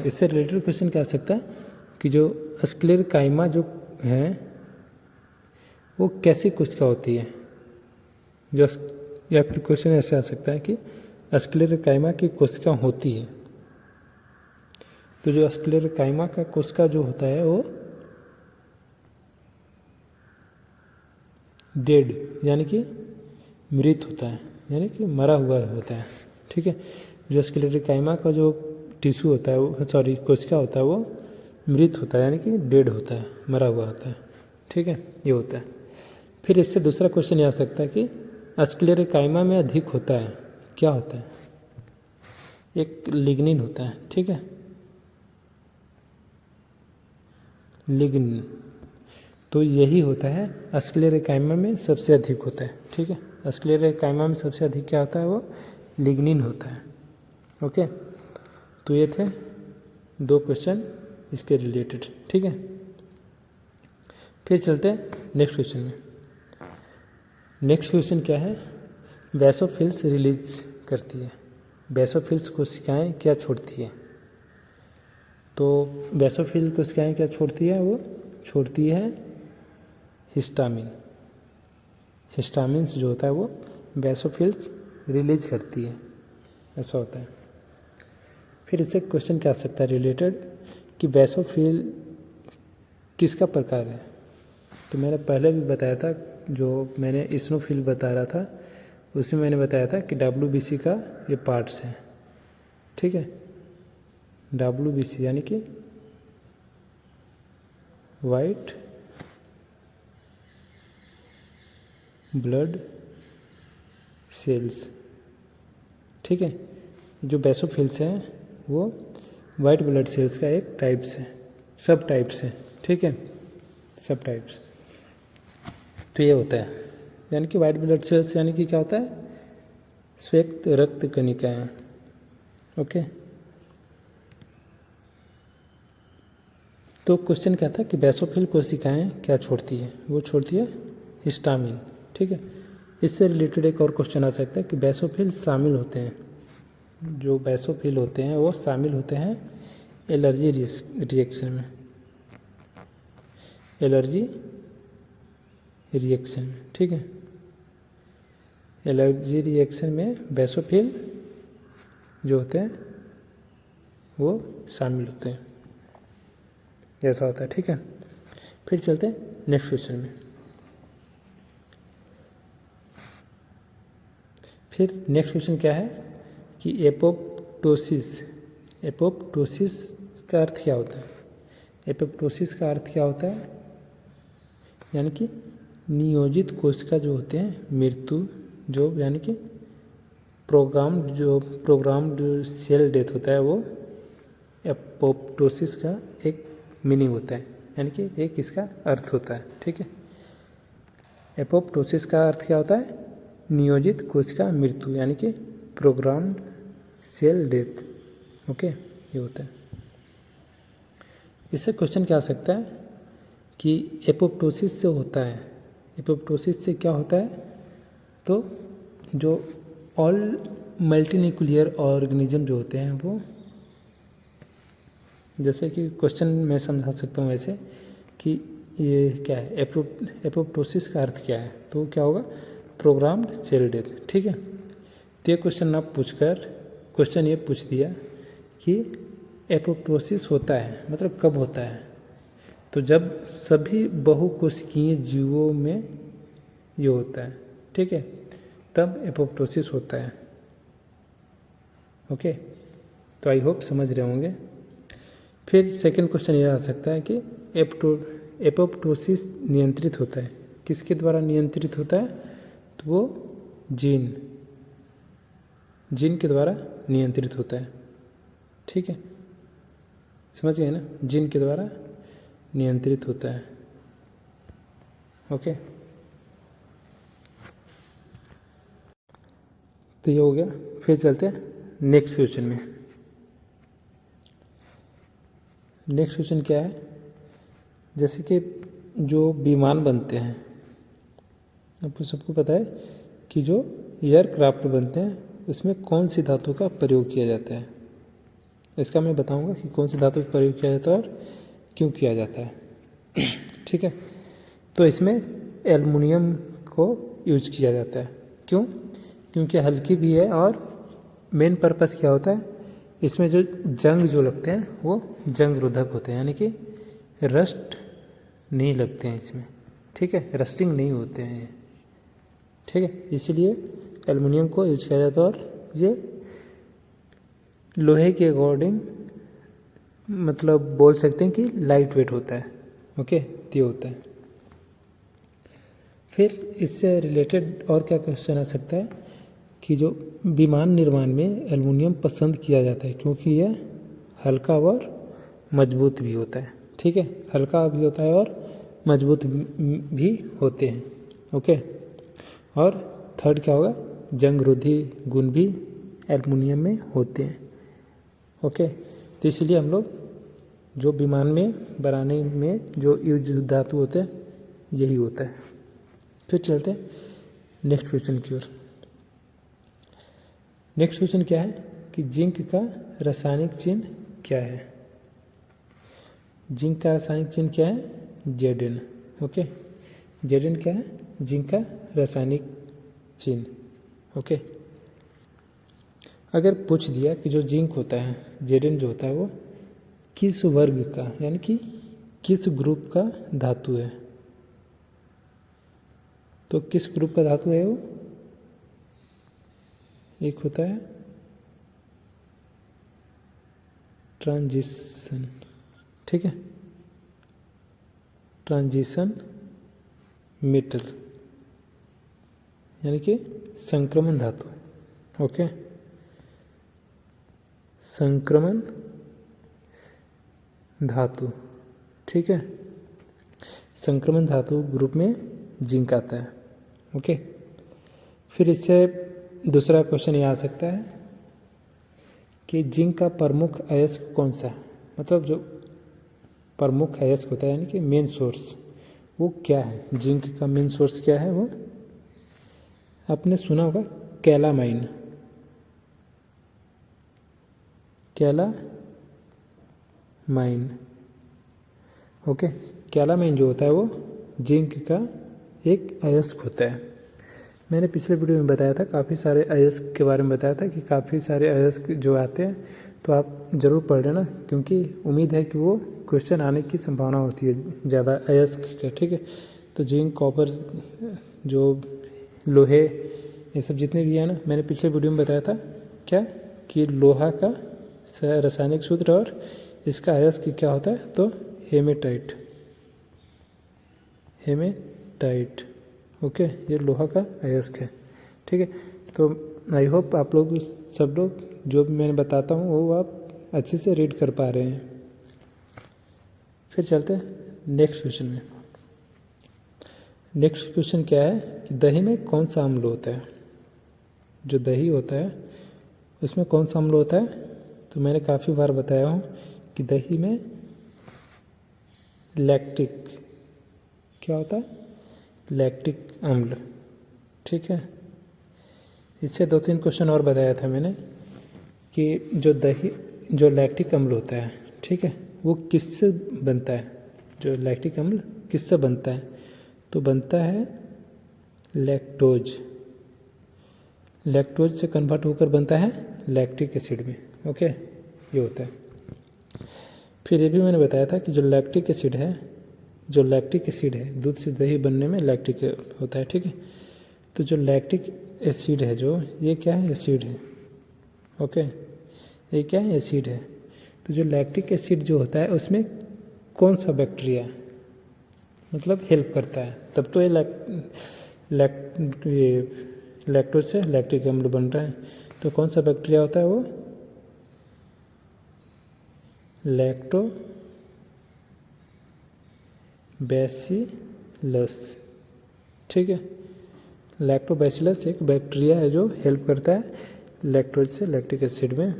[SPEAKER 1] इससे रिलेटेड क्वेश्चन क्या आ सकता है कि जो स्क्लेरेंचाइमा जो है वो कैसी कोशिका होती है? जो या फिर क्वेश्चन ऐसे आ सकता है कि स्क्लेरेंचाइमा की कोशिका होती है, तो जो स्क्लेरेंचाइमा का कोशिका जो होता है वो डेड यानी कि मृत होता है, यानी कि मरा हुआ होता है। ठीक है, जो स्क्लेरेंचाइमा का जो टिश्यू होता है वो कोशिका होता है वो मृत होता है, यानी कि डेड होता है, मरा हुआ होता है। ठीक है, ये होता है। फिर इससे दूसरा क्वेश्चन ये आ सकता है कि स्क्लेरेंचाइमा में अधिक होता है, क्या होता है? एक लिग्निन होता है। ठीक है, लिग्निन, तो यही होता है स्क्लेरेंचाइमा में सबसे अधिक होता है। ठीक है, स्क्लेरेंचाइमा में सबसे अधिक क्या होता है? वो लिग्निन होता है। ओके, तो ये थे 2 क्वेश्चन इसके रिलेटेड। ठीक है, फिर चलते हैं नेक्स्ट क्वेश्चन में। नेक्स्ट क्वेश्चन क्या है? बेसोफिल्स रिलीज करती है, बेसोफिल्स कोशिकाएं क्या छोड़ती है? तो बेसोफिल कोशिकाएं क्या छोड़ती है? वो छोड़ती है हिस्टामिन। हिस्टामिन्स जो होता है वो बेसोफिल्स रिलीज करती है, ऐसा होता है। फिर इससे क्वेश्चन क्या आ सकता है रिलेटेड कि बेसोफिल किसका प्रकार है? तो मैंने पहले भी बताया था, जो मैंने इस्नोफिल बता रहा था उसमें मैंने बताया था कि WBC का ये पार्ट्स हैं। ठीक है, WBC यानी कि वाइट ब्लड सेल्स। ठीक है, जो बेसोफिल्स हैं वो वाइट ब्लड सेल्स का एक टाइप्स है, सब टाइप्स है, ठीक है, सब टाइप्स। तो ये होता है, यानी कि वाइट ब्लड सेल्स यानी कि क्या होता है, श्वेत रक्त कणिकाएं। ओके, तो क्वेश्चन क्या था कि बेसोफिल कोशिकाएं क्या छोड़ती है, वो छोड़ती है हिस्टामिन, ठीक है। इससे रिलेटेड एक और क्वेश्चन आ सकता है कि बेसोफिल शामिल होते हैं, जो बेसोफिल होते हैं वो शामिल होते हैं एलर्जी रिएक्शन में, एलर्जी रिएक्शन में, ठीक है। एलर्जी रिएक्शन में बेसोफिल जो होते हैं वो शामिल होते हैं, ऐसा होता है, ठीक है। फिर चलते हैं नेक्स्ट क्वेश्चन में। फिर नेक्स्ट क्वेश्चन क्या है कि एपोप्टोसिस, एपोप्टोसिस का अर्थ क्या होता है। एपोप्टोसिस का अर्थ क्या होता है, यानी कि नियोजित कोशिका जो होते हैं मृत्यु, जो यानी कि प्रोग्राम्ड सेल डेथ होता है, वो एपोप्टोसिस का एक मीनिंग होता है, यानी कि एक इसका अर्थ होता है, ठीक है। एपोप्टोसिस का अर्थ क्या होता है, नियोजित कोशिका मृत्यु, यानी कि प्रोग्राम्ड सेल डेथ। ओके, ये होता है। इससे क्वेश्चन क्या आ सकता है कि एपोप्टोसिस से होता है, एपोप्टोसिस से क्या होता है, तो जो ऑल मल्टीन्यूक्लियर ऑर्गेनिज्म जो होते हैं वो, जैसे कि क्वेश्चन मैं समझा सकता हूँ ऐसे कि ये क्या है, एपोप्टोसिस का अर्थ क्या है, तो क्या होगा, प्रोग्राम्ड सेल डेथ, ठीक है। तो ये क्वेश्चन आप पूछकर क्वेश्चन ये पूछ दिया कि एपोप्टोसिस होता है मतलब कब होता है, तो जब सभी बहुकोशिकीय जीवों में ये होता है, ठीक है, तब एपोप्टोसिस होता है। ओके, तो आई होप समझ रहे होंगे। फिर सेकंड क्वेश्चन ये आ सकता है कि एपोप्टोसिस नियंत्रित होता है, किसके द्वारा नियंत्रित होता है, तो वो जीन के द्वारा नियंत्रित होता है, ठीक है, समझ गए ना, जीन के द्वारा नियंत्रित होता है। ओके, तो ये हो गया। फिर चलते हैं नेक्स्ट क्वेश्चन में। नेक्स्ट क्वेश्चन क्या है, जैसे कि जो विमान बनते हैं, आपको सबको पता है कि जो एयरक्राफ्ट बनते हैं उसमें कौन सी धातु का प्रयोग किया जाता है, इसका मैं बताऊंगा कि कौन सी धातु का प्रयोग किया जाता है और क्यों किया जाता है, ठीक है। तो इसमें एल्युमिनियम को यूज किया जाता है, क्यों, क्योंकि हल्की भी है और मेन पर्पस क्या होता है, इसमें जो जंग जो लगते हैं वो जंग रोधक होते हैं, यानी कि रस्ट नहीं लगते हैं इसमें, ठीक है, रस्टिंग नहीं होते हैं, ठीक है, इसीलिए एल्युमिनियम को यूज किया जाता है। और ये लोहे के अकॉर्डिंग मतलब बोल सकते हैं कि लाइट वेट होता है। ओके, ये होता है। फिर इससे रिलेटेड और क्या क्वेश्चन आ सकता है कि जो विमान निर्माण में एल्युमिनियम पसंद किया जाता है क्योंकि यह हल्का और मजबूत भी होता है, ठीक है, हल्का भी होता है और मजबूत भी होते हैं। ओके, और थर्ड क्या होगा, जंग रोधी गुण भी एल्युमिनियम में होते हैं। ओके, तो इसलिए हम लोग जो विमान में बनाने में जो यूज धातु होते हैं यही होता है। फिर चलते हैं नेक्स्ट क्वेश्चन की ओर। नेक्स्ट क्वेश्चन क्या है कि जिंक का रासायनिक चिन्ह क्या है। जिंक का रासायनिक चिन्ह क्या है, Zn। ओके, Zn क्या है, जिंक का रासायनिक चिन्ह। ओके, अगर पूछ दिया कि जो जिंक होता है, Zn जो होता है वो किस वर्ग का यानी कि किस ग्रुप का धातु है, तो किस ग्रुप का धातु है वो, एक होता है ट्रांजिशन, ठीक है, ट्रांजिशन मेटल यानी कि संक्रमण धातु। ओके, संक्रमण धातु, ठीक है। संक्रमण धातु ग्रुप में जिंक आता है, ओके। फिर इससे दूसरा क्वेश्चन ये आ सकता है कि जिंक का प्रमुख अयस्क कौन सा है, मतलब जो प्रमुख अयस्क होता है यानी कि मेन सोर्स, वो क्या है। जिंक का मेन सोर्स क्या है, वो आपने सुना होगा कैलामाइन, कैलामाइन, ओके। कैलामाइन जो होता है वो जिंक का एक अयस्क होता है। मैंने पिछले वीडियो में बताया था, काफ़ी सारे अयस्क के बारे में बताया था कि काफ़ी सारे अयस्क जो आते हैं, तो आप ज़रूर पढ़ लेना, क्योंकि उम्मीद है कि वो क्वेश्चन आने की संभावना होती है ज़्यादा अयस्क का, ठीक है। तो जिंक, कॉपर, जो लोहे, ये सब जितने भी है ना, मैंने पिछले वीडियो में बताया था क्या, कि लोहा का रासायनिक सूत्र और इसका अयस्क क्या होता है, तो हेमेटाइट, हेमेटाइट, ओके। ये लोहा का अयस्क है, ठीक है। तो आई होप आप लोग सब लोग जो भी मैंने बताता हूँ वो आप अच्छे से रीड कर पा रहे हैं। फिर चलते हैं नेक्स्ट क्वेश्चन में। नेक्स्ट क्वेश्चन क्या है कि दही में कौन सा अम्ल होता है। जो दही होता है उसमें कौन सा अम्ल होता है, तो मैंने काफ़ी बार बताया हूँ कि दही में लैक्टिक, क्या होता है, लैक्टिक अम्ल, ठीक है। इससे 2-3 क्वेश्चन और बताया था मैंने कि जो लैक्टिक अम्ल होता है, ठीक है, वो किससे बनता है। जो लैक्टिक अम्ल किससे बनता है, तो बनता है लैक्टोज, लैक्टोज से कन्वर्ट होकर बनता है लैक्टिक एसिड में, ओके। ये होता है। फिर ये भी मैंने बताया था कि जो लैक्टिक एसिड है, दूध से दही बनने में लैक्टिक होता है, ठीक है। तो जो लैक्टिक एसिड है, जो ये क्या है, एसिड है, ओके। ये क्या है, एसिड है। तो जो लैक्टिक एसिड जो होता है उसमें कौन सा बैक्टीरिया मतलब हेल्प करता है, तब तो ये लैक्टोज से लैक्टिक अम्ल बन रहा है। तो कौन सा बैक्टीरिया होता है, वो लैक्टोबैसिलस, ठीक है। लैक्टोबैसिलस एक बैक्टीरिया है जो हेल्प करता है लैक्टोज से लैक्टिक एसिड में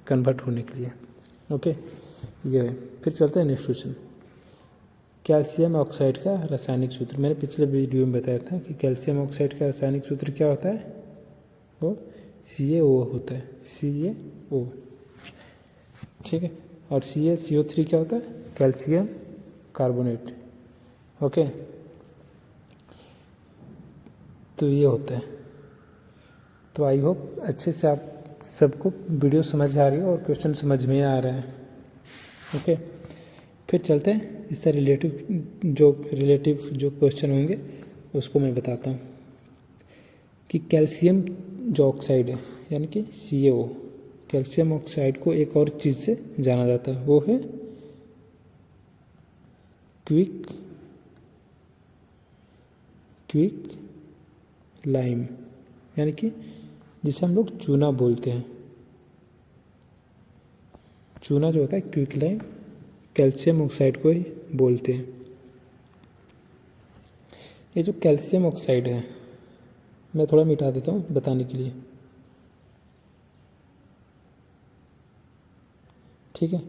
[SPEAKER 1] कन्वर्ट होने के लिए, ओके। ये है। फिर चलते हैं नेक्स्ट क्वेश्चन। कैल्शियम ऑक्साइड का रासायनिक सूत्र, मैंने पिछले वीडियो में बताया था कि कैल्शियम ऑक्साइड का रासायनिक सूत्र क्या होता है, वो CaO होता है, CaO, ठीक है। और CaCO3 क्या होता है, कैल्शियम कार्बोनेट, ओके। तो ये होता है। तो आई होप अच्छे से आप सबको वीडियो समझ आ रही है और क्वेश्चन समझ में आ रहा है, ओके। फिर चलते हैं इससे रिलेटिव जो क्वेश्चन होंगे उसको मैं बताता हूँ कि कैल्शियम जो ऑक्साइड है यानी कि CaO, कैल्शियम ऑक्साइड को एक और चीज़ से जाना जाता है, वो है क्विक लाइम, यानी कि जिसे हम लोग चूना बोलते हैं। चूना जो होता है क्विक लाइम, कैल्शियम ऑक्साइड को ही बोलते हैं। ये जो कैल्शियम ऑक्साइड है, मैं थोड़ा मिटा देता हूँ बताने के लिए, ठीक है।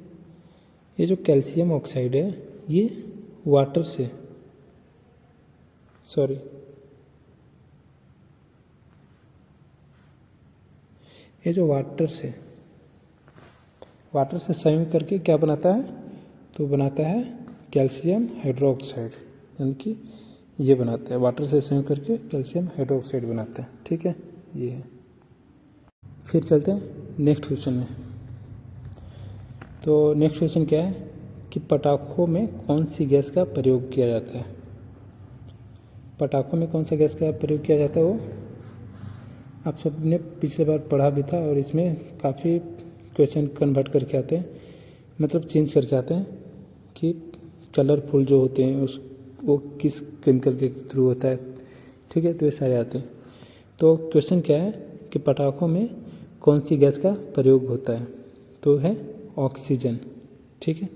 [SPEAKER 1] ये जो कैल्शियम ऑक्साइड है ये वाटर से, ये जो वाटर से संयोग करके क्या बनाता है, तो बनाता है कैल्शियम हाइड्रोक्साइड, यानी कि ये बनाता है, वाटर से संयोग करके कैल्शियम हाइड्रोक्साइड बनाता है, ठीक है। ये है। फिर चलते हैं नेक्स्ट क्वेश्चन में। तो नेक्स्ट क्वेश्चन क्या है कि पटाखों में कौन सी गैस का प्रयोग किया जाता है। पटाखों में कौन सा गैस का प्रयोग किया जाता है, वो आप सबने पिछले बार पढ़ा भी था, और इसमें काफ़ी क्वेश्चन कन्वर्ट करके आते हैं, मतलब चेंज करके आते हैं कि कलरफुल जो होते हैं वो किस केमिकल के थ्रू होता है, ठीक है। तो ये सारे आते हैं। तो क्वेश्चन क्या है कि पटाखों में कौन सी गैस का प्रयोग होता है, तो है ऑक्सीजन। ठीक है,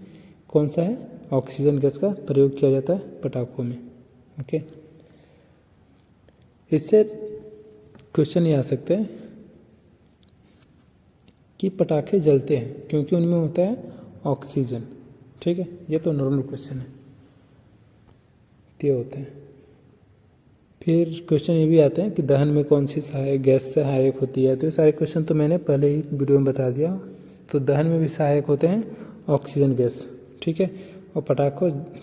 [SPEAKER 1] कौन सा है? ऑक्सीजन गैस का प्रयोग किया जाता है पटाखों में। ओके, इससे क्वेश्चन ये आ सकते हैं कि पटाखे जलते हैं क्योंकि उनमें होता है ऑक्सीजन। ठीक है, ये तो नॉर्मल क्वेश्चन है, ये होता है। फिर क्वेश्चन ये भी आते हैं कि दहन में कौन सी सहायक गैस सहायक होती है। तो ये सारे क्वेश्चन तो मैंने पहले ही वीडियो में बता दिया। तो दहन में भी सहायक होते हैं ऑक्सीजन गैस। ठीक है, और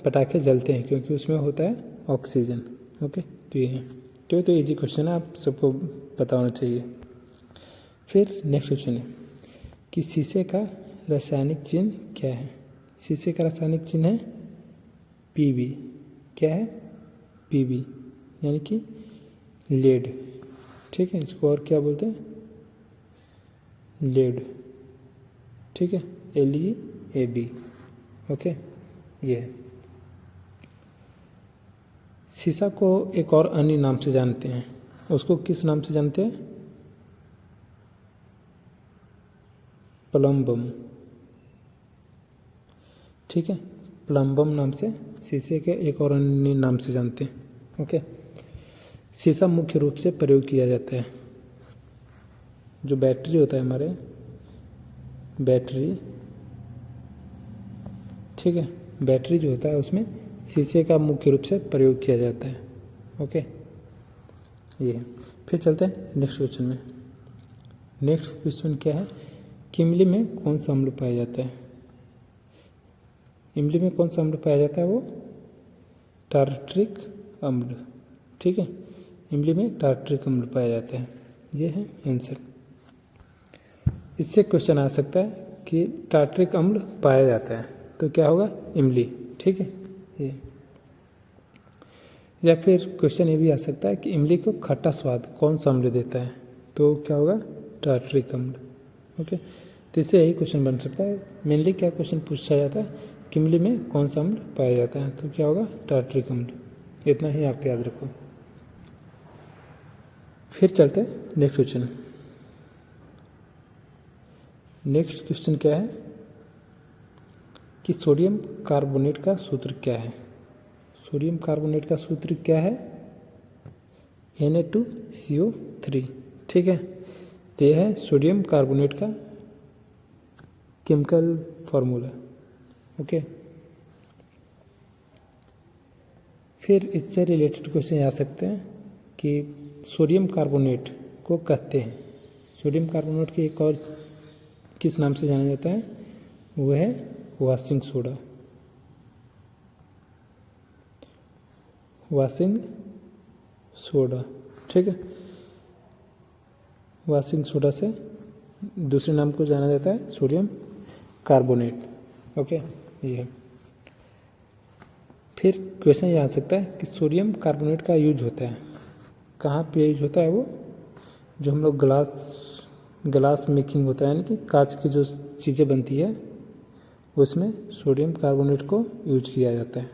[SPEAKER 1] पटाखे जलते हैं क्योंकि उसमें होता है ऑक्सीजन। ओके, तो ये है। तो इजी क्वेश्चन है, आप सबको पता होना चाहिए। फिर नेक्स्ट क्वेश्चन है कि शीशे का रासायनिक चिन्ह क्या है। शीशे का रासायनिक चिन्ह है Pb। क्या है? Pb, यानी कि लेड। ठीक है, इसको और क्या बोलते हैं? लेड। ठीक है, LEAD। ओके, ये है। शीशा को एक और अन्य नाम से जानते हैं, उसको किस नाम से जानते हैं? प्लम्बम। ठीक है, प्लम्बम नाम से शीशे के एक और अन्य नाम से जानते हैं। ओके, शीशा मुख्य रूप से प्रयोग किया जाता है, जो बैटरी होता है हमारे, बैटरी। ठीक है, बैटरी जो होता है उसमें शीशे का मुख्य रूप से प्रयोग किया जाता है। ओके, ये है। फिर चलते हैं नेक्स्ट क्वेश्चन में। नेक्स्ट क्वेश्चन क्या है कि इमली में कौन सा अम्ल पाया जाता है। इमली में कौन सा अम्ल पाया जाता है? वो टार्ट्रिक अम्ल। ठीक है, इमली में टार्ट्रिक अम्ल पाया जाता है। ये है आंसर। इससे क्वेश्चन आ सकता है कि टार्ट्रिक अम्ल पाया जाता है तो क्या होगा? इमली। ठीक है, ये। या फिर क्वेश्चन ये भी आ सकता है कि इमली को खट्टा स्वाद कौन सा अम्ल देता है, तो क्या होगा? टार्ट्रिक अम्ल। ओके, तो इससे यही क्वेश्चन बन सकता है। मेनली क्या क्वेश्चन पूछा जाता है कि इमली में कौन सा अम्ल पाया जाता है, तो क्या होगा? टार्ट्रिक अम्ल। इतना ही आप याद रखो। फिर चलते हैं नेक्स्ट क्वेश्चन। नेक्स्ट क्वेश्चन क्या है कि सोडियम कार्बोनेट का सूत्र क्या है। सोडियम कार्बोनेट का सूत्र क्या है? Na2CO3। ठीक है, तो यह है सोडियम कार्बोनेट का केमिकल फॉर्मूला। ओके, फिर इससे रिलेटेड क्वेश्चन आ सकते हैं कि सोडियम कार्बोनेट को कहते हैं, सोडियम कार्बोनेट के एक और किस नाम से जाना जाता है? वो है वाशिंग सोडा। Washing soda. ठीक है, वाशिंग सोडा से दूसरे नाम को जाना जाता है सोडियम कार्बोनेट। ओके, ये है। फिर क्वेश्चन ये आ सकता है कि सोडियम कार्बोनेट का यूज होता है कहाँ पे यूज होता है? वो जो हम लोग ग्लास मेकिंग होता है, यानी कि कांच की जो चीज़ें बनती है उसमें सोडियम कार्बोनेट को यूज किया जाता है।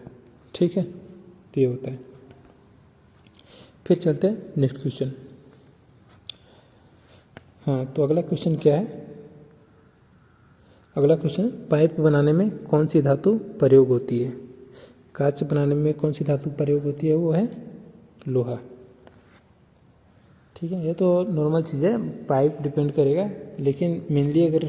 [SPEAKER 1] ठीक है, तो ये होता है। फिर चलते हैं नेक्स्ट क्वेश्चन। हाँ, तो अगला क्वेश्चन क्या है? अगला क्वेश्चन, पाइप बनाने में कौन सी धातु प्रयोग होती है। कांच बनाने में कौन सी धातु प्रयोग होती है? वो है लोहा। ठीक है, ये तो नॉर्मल चीज़ है, पाइप डिपेंड करेगा, लेकिन मेनली अगर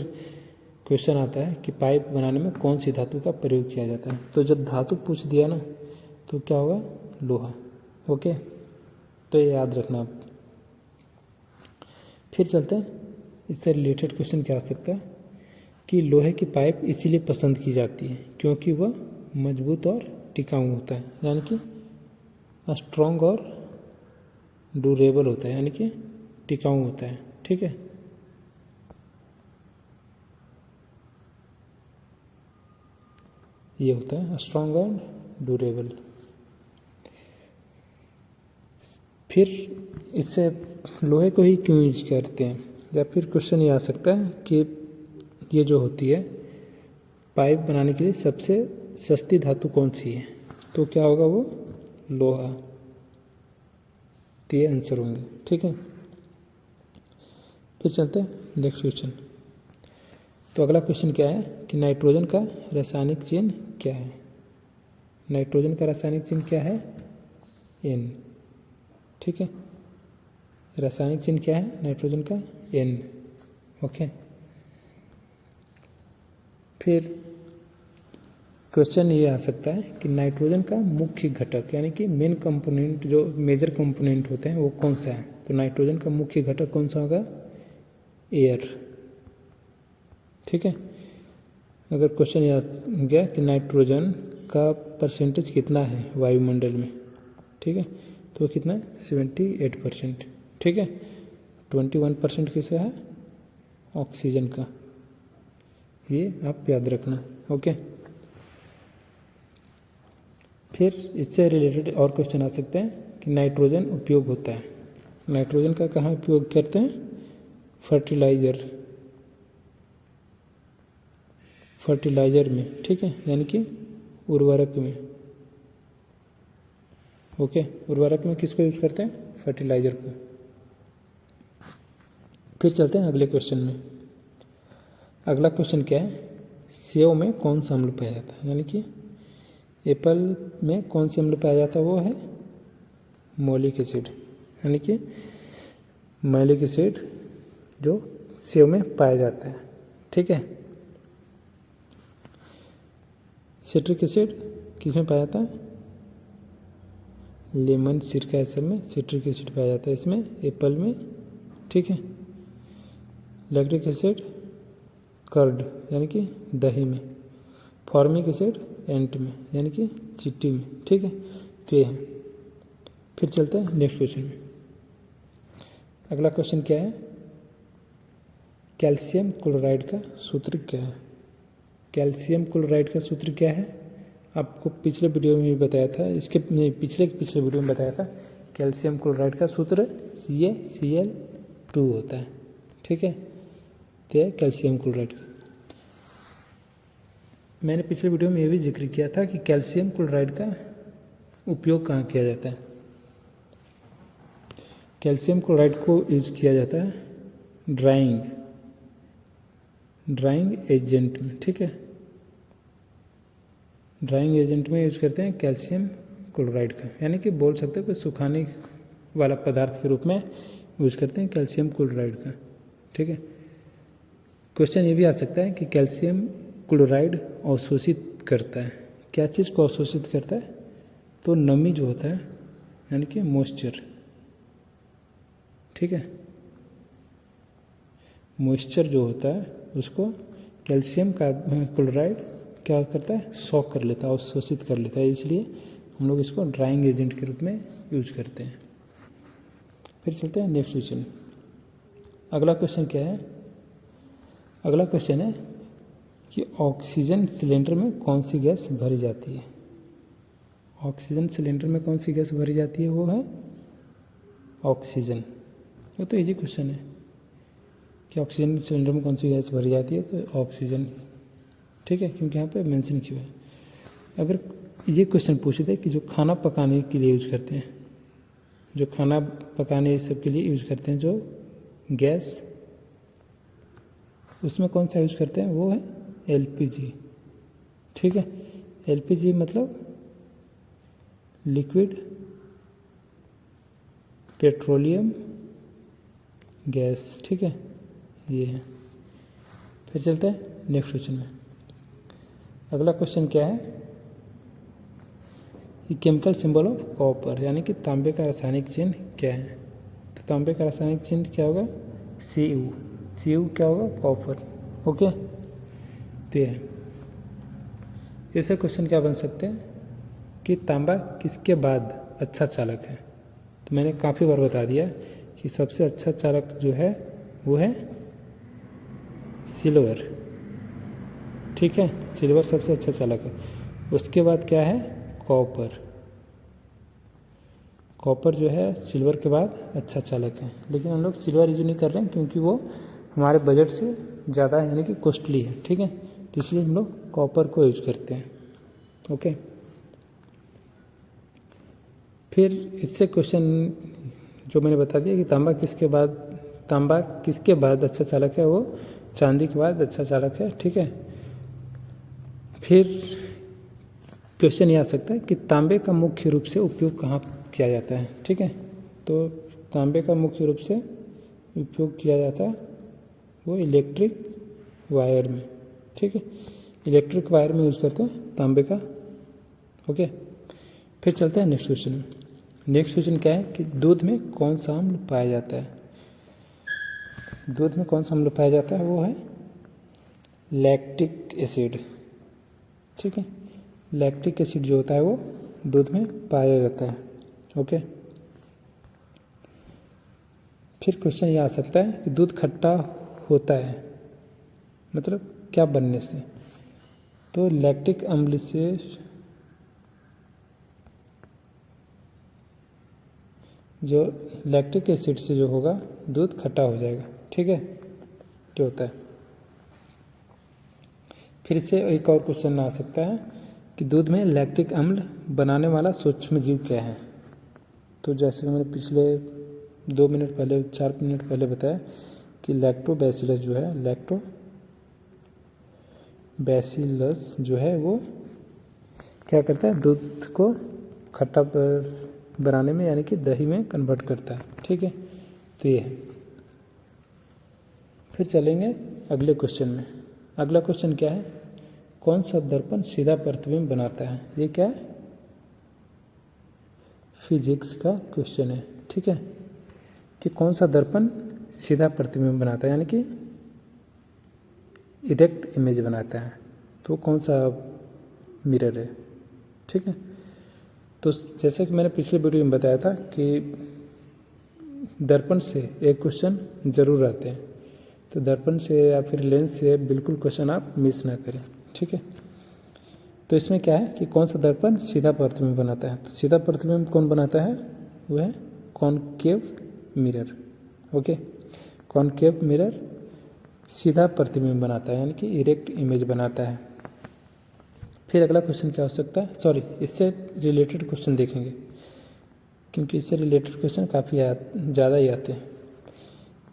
[SPEAKER 1] क्वेश्चन आता है कि पाइप बनाने में कौन सी धातु का प्रयोग किया जाता है, तो जब धातु पूछ दिया ना तो क्या होगा? लोहा। ओके, तो ये याद रखना आप। फिर चलते हैं, इससे रिलेटेड क्वेश्चन क्या आ सकता है कि लोहे की पाइप इसीलिए पसंद की जाती है क्योंकि वह मजबूत और टिकाऊ होता है, यानी कि स्ट्रॉन्ग और ड्यूरेबल होता है, यानी कि टिकाऊ होता है। ठीक है, ये होता है स्ट्रॉन्ग और ड्यूरेबल। फिर इससे लोहे को ही क्यों यूज करते हैं, या फिर क्वेश्चन ये आ सकता है कि ये जो होती है पाइप बनाने के लिए सबसे सस्ती धातु कौन सी है, तो क्या होगा? वो लोहा। तो ये आंसर होंगे। ठीक है, फिर चलते हैं नेक्स्ट क्वेश्चन। तो अगला क्वेश्चन क्या है कि नाइट्रोजन का रासायनिक चिन्ह क्या है। नाइट्रोजन का रासायनिक चिन्ह क्या है, N। ठीक है, रासायनिक चिन्ह क्या है नाइट्रोजन का, N। ओके, फिर क्वेश्चन ये आ सकता है कि नाइट्रोजन का मुख्य घटक यानी कि मेन कंपोनेंट, जो मेजर कंपोनेंट होते हैं वो कौन सा है। तो नाइट्रोजन का मुख्य घटक कौन सा होगा, एयर। ठीक है, अगर क्वेश्चन ये आ गया कि नाइट्रोजन का परसेंटेज कितना है वायुमंडल में, ठीक है, तो कितना 78%। ठीक है, 21% किसका है, ऑक्सीजन का। ये आप याद रखना। ओके, फिर इससे रिलेटेड और क्वेश्चन आ सकते हैं कि नाइट्रोजन उपयोग होता है, नाइट्रोजन का कहाँ उपयोग करते हैं, फर्टिलाइजर में। ठीक है, यानी कि उर्वरक में। ओके, उर्वरक में किसको यूज करते हैं, फर्टिलाइजर को। फिर चलते हैं अगले क्वेश्चन में। अगला क्वेश्चन क्या है, सेव में कौन सा अम्ल पाया जाता है, यानी कि एप्पल में कौन सी अम्ल पाया जाता है, वो है मॉलिक एसिड, यानी कि मैलिक एसिड जो सेव में पाया जाता है। ठीक है, सिट्रिक एसिड किस में पाया जाता है, लेमन सिरका ये सब में सिट्रिक एसिड पाया जाता है, इसमें एप्पल में। ठीक है, लैक्टिक एसिड कर्ड यानी कि दही में, फॉर्मिक एसिड एंट में यानी कि चिट्टी में। ठीक है, तो ये है। फिर चलते हैं नेक्स्ट क्वेश्चन में। अगला क्वेश्चन क्या है, कैल्शियम क्लोराइड का सूत्र क्या है। कैल्शियम क्लोराइड का सूत्र क्या है, आपको पिछले वीडियो में भी बताया था, इसके नहीं पिछले वीडियो में बताया था। कैल्शियम क्लोराइड का सूत्र CaCl2 होता है। ठीक है, तो है कैल्शियम क्लोराइड का। मैंने पिछले वीडियो में ये भी जिक्र किया था कि कैल्शियम क्लोराइड का उपयोग कहाँ किया जाता है। कैल्शियम क्लोराइड को यूज किया जाता है ड्राइंग एजेंट में। ठीक है, ड्राइंग एजेंट में यूज करते हैं कैल्शियम क्लोराइड का, यानी कि बोल सकते हैं कि सुखाने वाला पदार्थ के रूप में यूज करते हैं कैल्शियम क्लोराइड का। ठीक है, क्वेश्चन ये भी आ सकता है कि कैल्शियम क्लोराइड अवशोषित करता है, क्या चीज़ को अवशोषित करता है, तो नमी जो होता है यानी कि मॉइस्चर। ठीक है, मॉइस्चर जो होता है उसको कैल्शियम क्लोराइड क्या करता है, सॉक कर लेता है, अवशोषित कर लेता है, इसलिए हम लोग इसको ड्राइंग एजेंट के रूप में यूज करते हैं। फिर चलते हैं नेक्स्ट क्वेश्चन। अगला क्वेश्चन क्या है, अगला क्वेश्चन है कि ऑक्सीजन सिलेंडर में कौन सी गैस भरी जाती है। ऑक्सीजन सिलेंडर में कौन सी गैस भरी जाती है, वो है ऑक्सीजन। वो तो इजी क्वेश्चन है कि ऑक्सीजन सिलेंडर में कौन सी गैस भरी जाती है, तो ऑक्सीजन। ठीक है, क्योंकि यहाँ पे मेंशन किया है। अगर ये क्वेश्चन पूछे थे कि जो खाना पकाने के लिए यूज करते हैं, जो खाना पकाने सब के लिए यूज करते हैं जो गैस, उसमें कौन सा यूज करते हैं, वो है LPG। ठीक है, LPG मतलब लिक्विड पेट्रोलियम गैस। ठीक है, ये है। फिर चलते हैं नेक्स्ट क्वेश्चन में। अगला क्वेश्चन क्या है कि केमिकल सिंबल ऑफ कॉपर, यानी कि तांबे का रासायनिक चिन्ह क्या है। तो तांबे का रासायनिक चिन्ह क्या होगा, Cu क्या होगा, कॉपर। ओके, तो ये है। ऐसे क्वेश्चन क्या बन सकते हैं कि तांबा किसके बाद अच्छा चालक है। तो मैंने काफ़ी बार बता दिया कि सबसे अच्छा चालक जो है वो है सिल्वर। ठीक है, सिल्वर सबसे अच्छा चालक है। उसके बाद क्या है, कॉपर। कॉपर जो है सिल्वर के बाद अच्छा चालक है, लेकिन हम लोग सिल्वर यूज नहीं कर रहे हैं क्योंकि वो हमारे बजट से ज़्यादा है, यानी कि कॉस्टली है। ठीक है, तो इसलिए हम लोग कॉपर को यूज करते हैं। ओके, फिर इससे क्वेश्चन जो मैंने बता दिया कि तांबा किसके बाद अच्छा चालक है, वो चांदी के बाद अच्छा चालक है, ठीक है। फिर क्वेश्चन ये आ सकता है कि तांबे का मुख्य रूप से उपयोग कहाँ किया जाता है, ठीक है। तो तांबे का मुख्य रूप से उपयोग किया जाता है वो इलेक्ट्रिक वायर में, ठीक है। इलेक्ट्रिक वायर में यूज़ करते हैं तांबे का, ओके। फिर चलते हैं नेक्स्ट क्वेश्चन में। नेक्स्ट क्वेश्चन क्या है कि दूध में कौन सा अम्ल पाया जाता है। दूध में कौन सा अम्ल पाया जाता है, वो है लैक्टिक एसिड, ठीक है। लैक्टिक एसिड जो होता है वो दूध में पाया जाता है, ओके। फिर क्वेश्चन ये आ सकता है कि दूध खट्टा होता है मतलब क्या बनने से। तो लैक्टिक अम्ल से जो लैक्टिक एसिड से जो होगा दूध खट्टा हो जाएगा, ठीक है। क्या होता है। फिर से एक और क्वेश्चन आ सकता है कि दूध में लैक्टिक अम्ल बनाने वाला सूक्ष्म जीव क्या है। तो जैसे कि मैंने पिछले 4 मिनट पहले बताया कि लैक्टोबैसिलस जो है, लैक्टोबैसिलस जो है वो क्या करता है, दूध को खट्टा बनाने में यानी कि दही में कन्वर्ट करता है, ठीक है। तो ये है। फिर चलेंगे अगले क्वेश्चन में। अगला क्वेश्चन क्या है, कौन सा दर्पण सीधा प्रतिबिंब बनाता है। ये क्या है, फिजिक्स का क्वेश्चन है, ठीक है। कि कौन सा दर्पण सीधा प्रतिबिंब बनाता है यानी कि इरेक्ट इमेज बनाता है। तो कौन सा मिरर है, ठीक है। तो जैसे कि मैंने पिछले वीडियो में बताया था कि दर्पण से एक क्वेश्चन जरूर आते हैं, तो दर्पण से या फिर लेंस से बिल्कुल क्वेश्चन आप मिस ना करें, ठीक है। तो इसमें क्या है कि कौन सा दर्पण सीधा प्रतिबिंब बनाता है। तो सीधा प्रतिबिंब कौन बनाता है, वो है concave mirror, okay. Concave mirror सीधा प्रतिबिंब बनाता है यानी कि इरेक्ट इमेज बनाता है। फिर अगला क्वेश्चन क्या हो सकता है, सॉरी इससे रिलेटेड क्वेश्चन देखेंगे क्योंकि इससे रिलेटेड क्वेश्चन काफ़ी ज़्यादा ही आते हैं।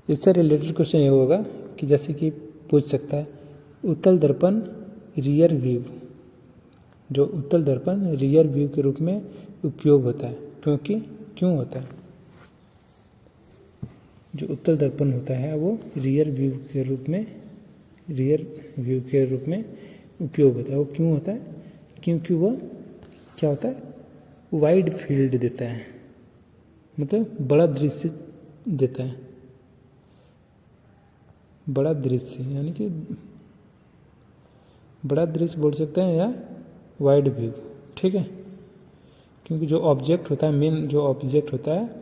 [SPEAKER 1] इससे रिलेटेड क्वेश्चन ये होगा कि जैसे कि पूछ सकता है उत्तल दर्पण रियर व्यू, जो उत्तल दर्पण रियर व्यू के रूप में उपयोग होता है, क्यों होता है। जो उत्तल दर्पण होता है वो रियर व्यू के रूप में उपयोग होता है। वो क्यों होता है, क्योंकि वह क्या होता है, वाइड फील्ड देता है, मतलब बड़ा दृश्य देता है। बड़ा दृश्य यानी कि बड़ा दृश्य बोल सकते हैं या वाइड व्यू, ठीक है। क्योंकि जो ऑब्जेक्ट होता है, मेन जो ऑब्जेक्ट होता है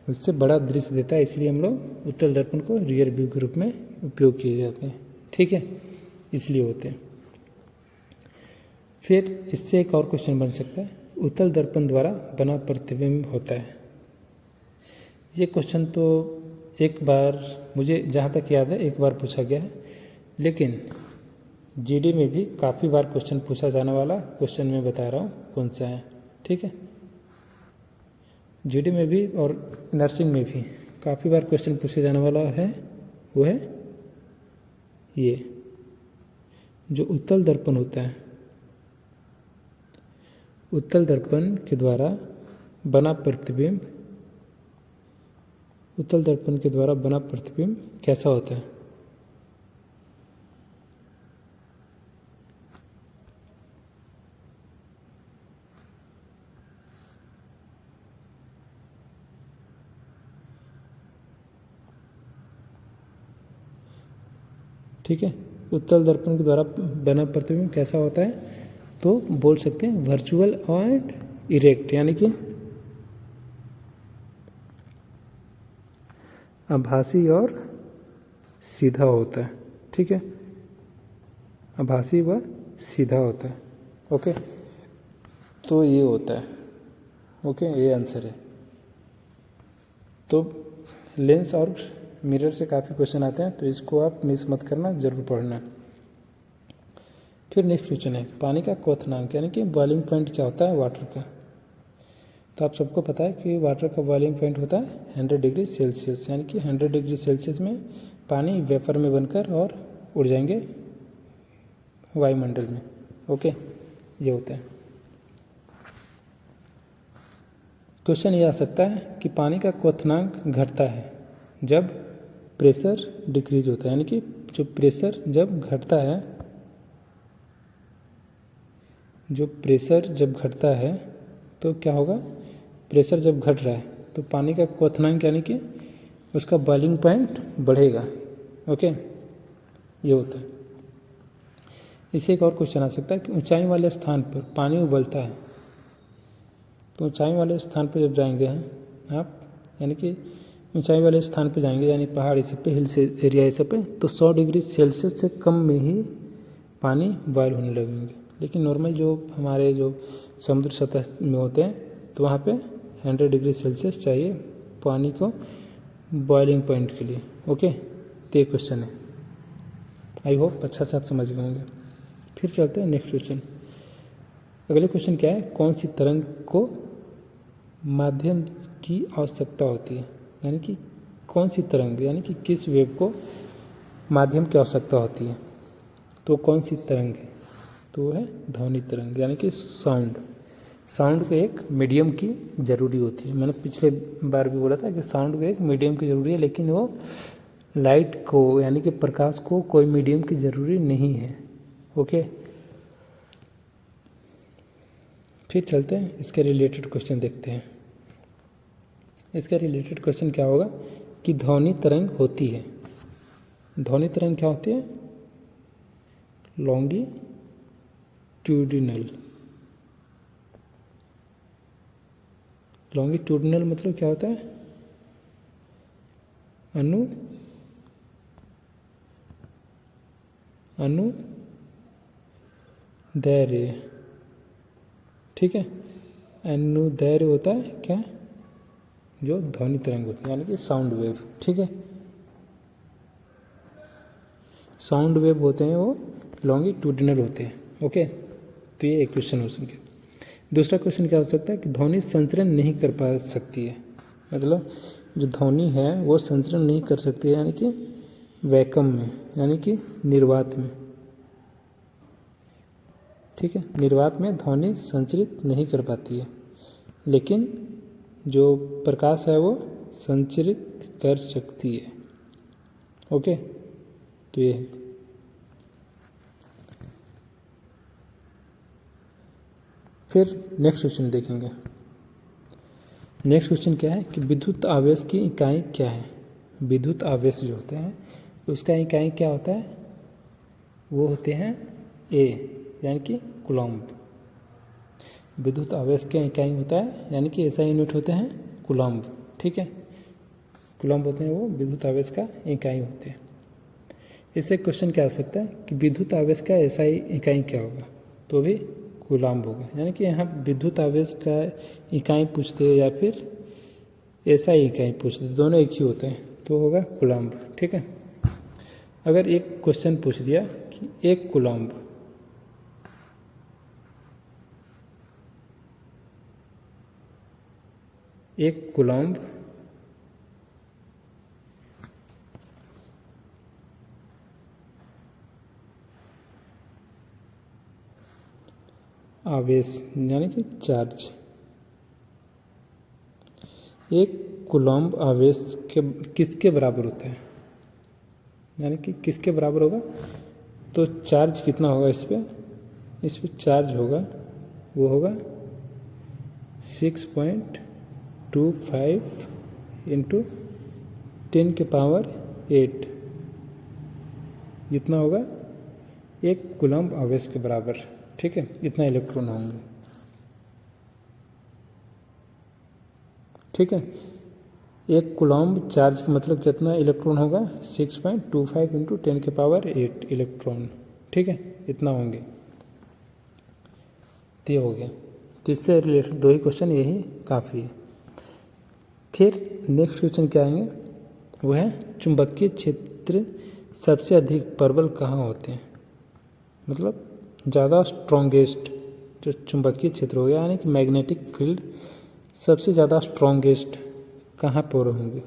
[SPEAKER 1] उससे बड़ा दृश्य देता है, इसलिए हम लोग उत्तल दर्पण को रियर व्यू के रूप में उपयोग किए जाते हैं, ठीक है, इसलिए होते हैं। फिर इससे एक और क्वेश्चन बन सकता है उत्तल दर्पण द्वारा बना प्रतिबिंब होता है। ये क्वेश्चन तो एक बार मुझे जहाँ तक याद है एक बार पूछा गया है, लेकिन जीडी में भी काफ़ी बार क्वेश्चन पूछा जाने वाला क्वेश्चन मैं बता रहा हूँ कौन सा है, ठीक है। जीडी में भी और नर्सिंग में भी काफ़ी बार क्वेश्चन पूछे जाने वाला है, वो है ये जो उत्तल दर्पण होता है। उत्तल दर्पण के द्वारा बना प्रतिबिंब, उत्तल दर्पण के द्वारा बना प्रतिबिंब कैसा होता है। ठीक है, उत्तल दर्पण के द्वारा बना प्रतिबिंब कैसा होता है, तो बोल सकते हैं वर्चुअल एंड इरेक्ट, यानी कि आभासी और सीधा होता है, ठीक है, आभासी व सीधा होता है, ओके। तो ये होता है, ओके, ये आंसर है। तो लेंस और मिरर से काफ़ी क्वेश्चन आते हैं, तो इसको आप मिस मत करना, जरूर पढ़ना। फिर नेक्स्ट क्वेश्चन है पानी का क्वथनांक, यानी कि बॉइलिंग पॉइंट क्या होता है वाटर का। तो आप सबको पता है कि वाटर का बॉइलिंग पॉइंट होता है 100 डिग्री सेल्सियस, यानी कि 100 डिग्री सेल्सियस में पानी वेपर में बनकर और उड़ जाएंगे वायुमंडल में। ओके, ये होता है। क्वेश्चन ये आ सकता है कि पानी का क्वथनांक घटता है जब प्रेशर डिक्रीज होता है, यानी कि जो प्रेशर जब घटता है, जो प्रेशर जब घटता है तो क्या होगा, प्रेशर जब घट रहा है तो पानी का क्वथनांक यानी कि उसका बॉइलिंग पॉइंट बढ़ेगा। ओके, ये होता है। इसे एक और क्वेश्चन आ सकता है कि ऊंचाई वाले स्थान पर पानी उबलता है, तो ऊंचाई वाले स्थान पर जब जाएंगे हैं आप, यानी कि ऊंचाई वाले स्थान पर जाएंगे यानी पहाड़ सब पे, हिल्स एरिया सब पे, तो 100 डिग्री सेल्सियस से कम में ही पानी बॉयल होने लगेंगे। लेकिन नॉर्मल जो हमारे जो समुद्र सतह में होते हैं तो वहाँ पे 100 डिग्री सेल्सियस चाहिए पानी को बॉइलिंग पॉइंट के लिए। ओके, तो ये क्वेश्चन है। आई होप अच्छा से आप समझ गए होंगे। फिर चलते हैं नेक्स्ट क्वेश्चन। अगले क्वेश्चन क्या है, कौन सी तरंग को माध्यम की आवश्यकता होती है, यानी कि कौन सी तरंग, यानी कि किस वेव को माध्यम की आवश्यकता होती है, तो कौन सी तरंग है, तो वो है ध्वनि तरंग, यानी कि साउंड को एक मीडियम की ज़रूरी होती है। मैंने पिछले बार भी बोला था कि साउंड को एक मीडियम की ज़रूरी है, लेकिन वो लाइट को यानी कि प्रकाश को कोई मीडियम की ज़रूरी नहीं है। ओके, फिर चलते हैं इसके रिलेटेड क्वेश्चन देखते हैं। इसका रिलेटेड क्वेश्चन क्या होगा कि ध्वनि तरंग होती है, ध्वनि तरंग क्या होती है, लॉन्गिट्यूडिनल। लॉन्गिट्यूडिनल मतलब क्या होता है, अनुदैर्घ्य। ठीक है, अनुदैर्घ्य होता है क्या, जो ध्वनि तरंग होती है, यानी कि साउंड वेव। ठीक है, साउंड वेव होते हैं वो लॉन्गिट्यूडिनल होते हैं। ओके, तो ये एक क्वेश्चन हो सके। दूसरा क्वेश्चन क्या हो सकता है कि ध्वनि संचरण नहीं कर पा सकती है, मतलब जो ध्वनि है वो संचरण नहीं कर सकती है, यानी कि वैक्यूम में, यानी कि निर्वात में। ठीक है, निर्वात में ध्वनि संचरित नहीं कर पाती है, लेकिन जो प्रकाश है वो संचरित कर सकती है। ओके, तो ये है। फिर नेक्स्ट क्वेश्चन देखेंगे। नेक्स्ट क्वेश्चन क्या है कि विद्युत आवेश की इकाई क्या है। विद्युत आवेश जो होते हैं उसका इकाई क्या होता है, वो होते हैं ए, यानी कि कूलम्ब। विद्युत आवेश का इकाई होता है, यानी कि ऐसा यूनिट होते हैं कूलम्ब। ठीक है, कूलम्ब होते हैं वो विद्युत आवेश का इकाई होते हैं। इससे क्वेश्चन क्या आ सकता है कि विद्युत आवेश का ऐसा ही इकाई क्या होगा, तो भी कूलम्ब होगा। यानी कि यहाँ विद्युत आवेश का इकाई पूछते हैं या फिर ऐसा ही इकाई पूछते हैं, दोनों एक ही होते हैं, तो होगा कूलम्ब। ठीक है, अगर एक क्वेश्चन पूछ दिया कि एक कूलम्ब आवेश यानी कि चार्ज, एक कूलम्ब आवेश के किसके बराबर होता है, यानी कि किसके बराबर होगा, तो चार्ज कितना होगा इस पे चार्ज होगा, वो होगा 6.25 इंटू 10⁸ जितना होगा एक कूलम्ब आवेश के बराबर। ठीक है, इतना इलेक्ट्रॉन होंगे। ठीक है, एक कूलम्ब चार्ज का मतलब कितना इलेक्ट्रॉन होगा, 6.25 इंटू 10⁸ इलेक्ट्रॉन। ठीक है, इतना होंगे। तो ये हो गया, तो इससे रिलेटेड दो ही क्वेश्चन यही काफ़ी है। फिर नेक्स्ट क्वेश्चन क्या आएंगे, वो है चुंबकीय क्षेत्र सबसे अधिक प्रबल कहाँ होते हैं, मतलब ज़्यादा स्ट्रॉन्गेस्ट जो चुंबकीय क्षेत्र हो गया, यानी कि मैग्नेटिक फील्ड सबसे ज़्यादा स्ट्रॉन्गेस्ट कहाँ पर होंगे,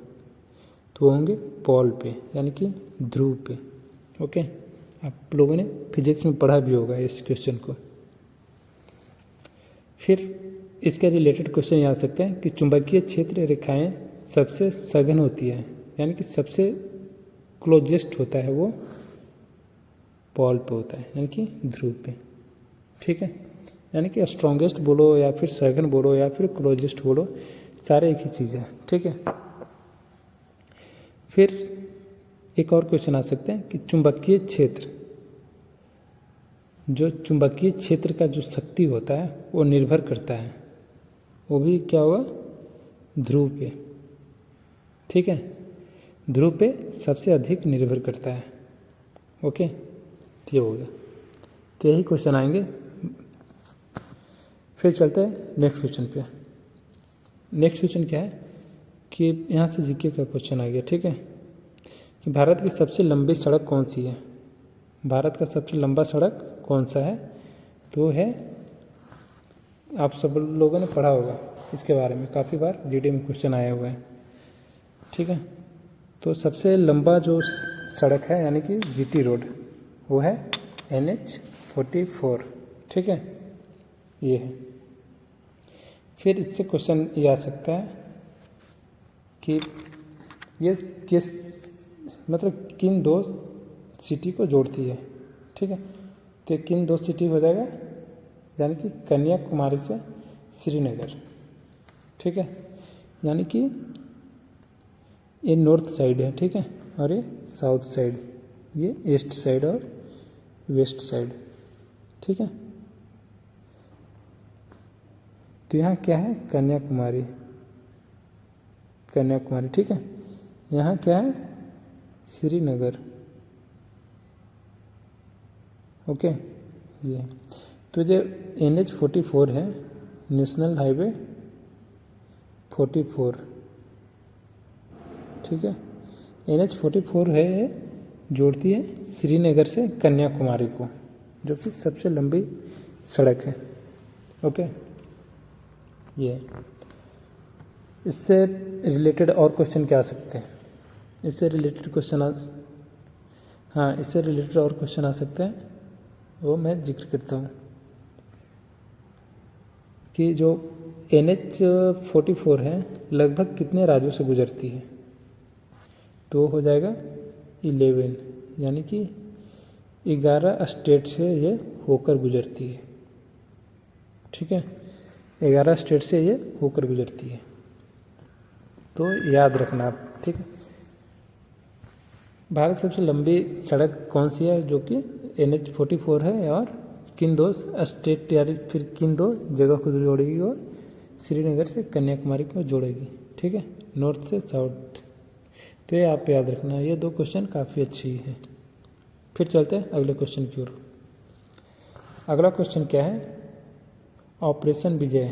[SPEAKER 1] तो होंगे पोल पे, यानी कि ध्रुव पे। ओके, आप लोगों ने फिजिक्स में पढ़ा भी होगा इस क्वेश्चन को। फिर इसके रिलेटेड क्वेश्चन ये आ सकते हैं कि चुंबकीय क्षेत्र रेखाएं सबसे सघन होती है, यानी कि सबसे क्लोजेस्ट होता है वो पॉल पे होता है, यानी कि ध्रुव पे। ठीक है, यानी कि स्ट्रॉन्गेस्ट बोलो या फिर सघन बोलो या फिर क्लोजेस्ट बोलो, सारे एक ही चीज़ है। ठीक है, फिर एक और क्वेश्चन आ सकते हैं कि चुंबकीय क्षेत्र, जो चुंबकीय क्षेत्र का जो शक्ति होता है वो निर्भर करता है, वो भी क्या होगा, ध्रुव पे। ठीक है, ध्रुव पे सबसे अधिक निर्भर करता है। ओके, ये हो गया। तो यही क्वेश्चन आएंगे। फिर चलते हैं नेक्स्ट क्वेश्चन पे। नेक्स्ट क्वेश्चन क्या है कि यहाँ से जीके का क्वेश्चन आ गया। ठीक है, कि भारत की सबसे लंबी सड़क कौन सी है? भारत का सबसे लंबा सड़क कौन सा है? तो है, आप सब लोगों ने पढ़ा होगा इसके बारे में, काफ़ी बार जीडी में क्वेश्चन आया हुआ है। ठीक है, तो सबसे लंबा जो सड़क है यानी कि जीटी रोड, वो है NH-44। ठीक है, ये है। फिर इससे क्वेश्चन ये आ सकता है कि ये किस मतलब किन दो सिटी को जोड़ती है। ठीक है, तो किन दो सिटी हो जाएगा, यानी कि कन्याकुमारी से श्रीनगर। ठीक है, यानी कि ये नॉर्थ साइड है। ठीक है, और ये साउथ साइड, ये ईस्ट साइड और वेस्ट साइड। ठीक है, तो यहाँ क्या है, कन्याकुमारी, कन्याकुमारी। ठीक है, यहाँ क्या है, श्रीनगर। ओके, ये तो जो NH-44 है, नेशनल हाईवे 44। ठीक है, NH-44 है, जोड़ती है श्रीनगर से कन्याकुमारी को, जो कि सबसे लंबी सड़क है। ओके, ये इससे रिलेटेड और क्वेश्चन क्या आ सकते हैं? इससे रिलेटेड क्वेश्चन इससे रिलेटेड और क्वेश्चन आ सकते हैं, वो मैं जिक्र करता हूँ कि जो NH-44 है लगभग कितने राज्यों से गुजरती है? तो हो जाएगा 11, यानी कि 11 स्टेट से ये होकर गुजरती है। ठीक है, 11 स्टेट से ये होकर गुजरती है, तो याद रखना आप। ठीक है, भारत की सबसे लंबी सड़क कौन सी है, जो कि NH-44 है, और किन दो स्टेट या फिर किन दो जगह को जोड़ेगी, वो श्रीनगर से कन्याकुमारी को जोड़ेगी। ठीक है, नॉर्थ से साउथ। तो ये आप याद रखना, ये दो क्वेश्चन काफ़ी अच्छी है। फिर चलते हैं अगले क्वेश्चन की ओर। अगला क्वेश्चन क्या है, ऑपरेशन विजय।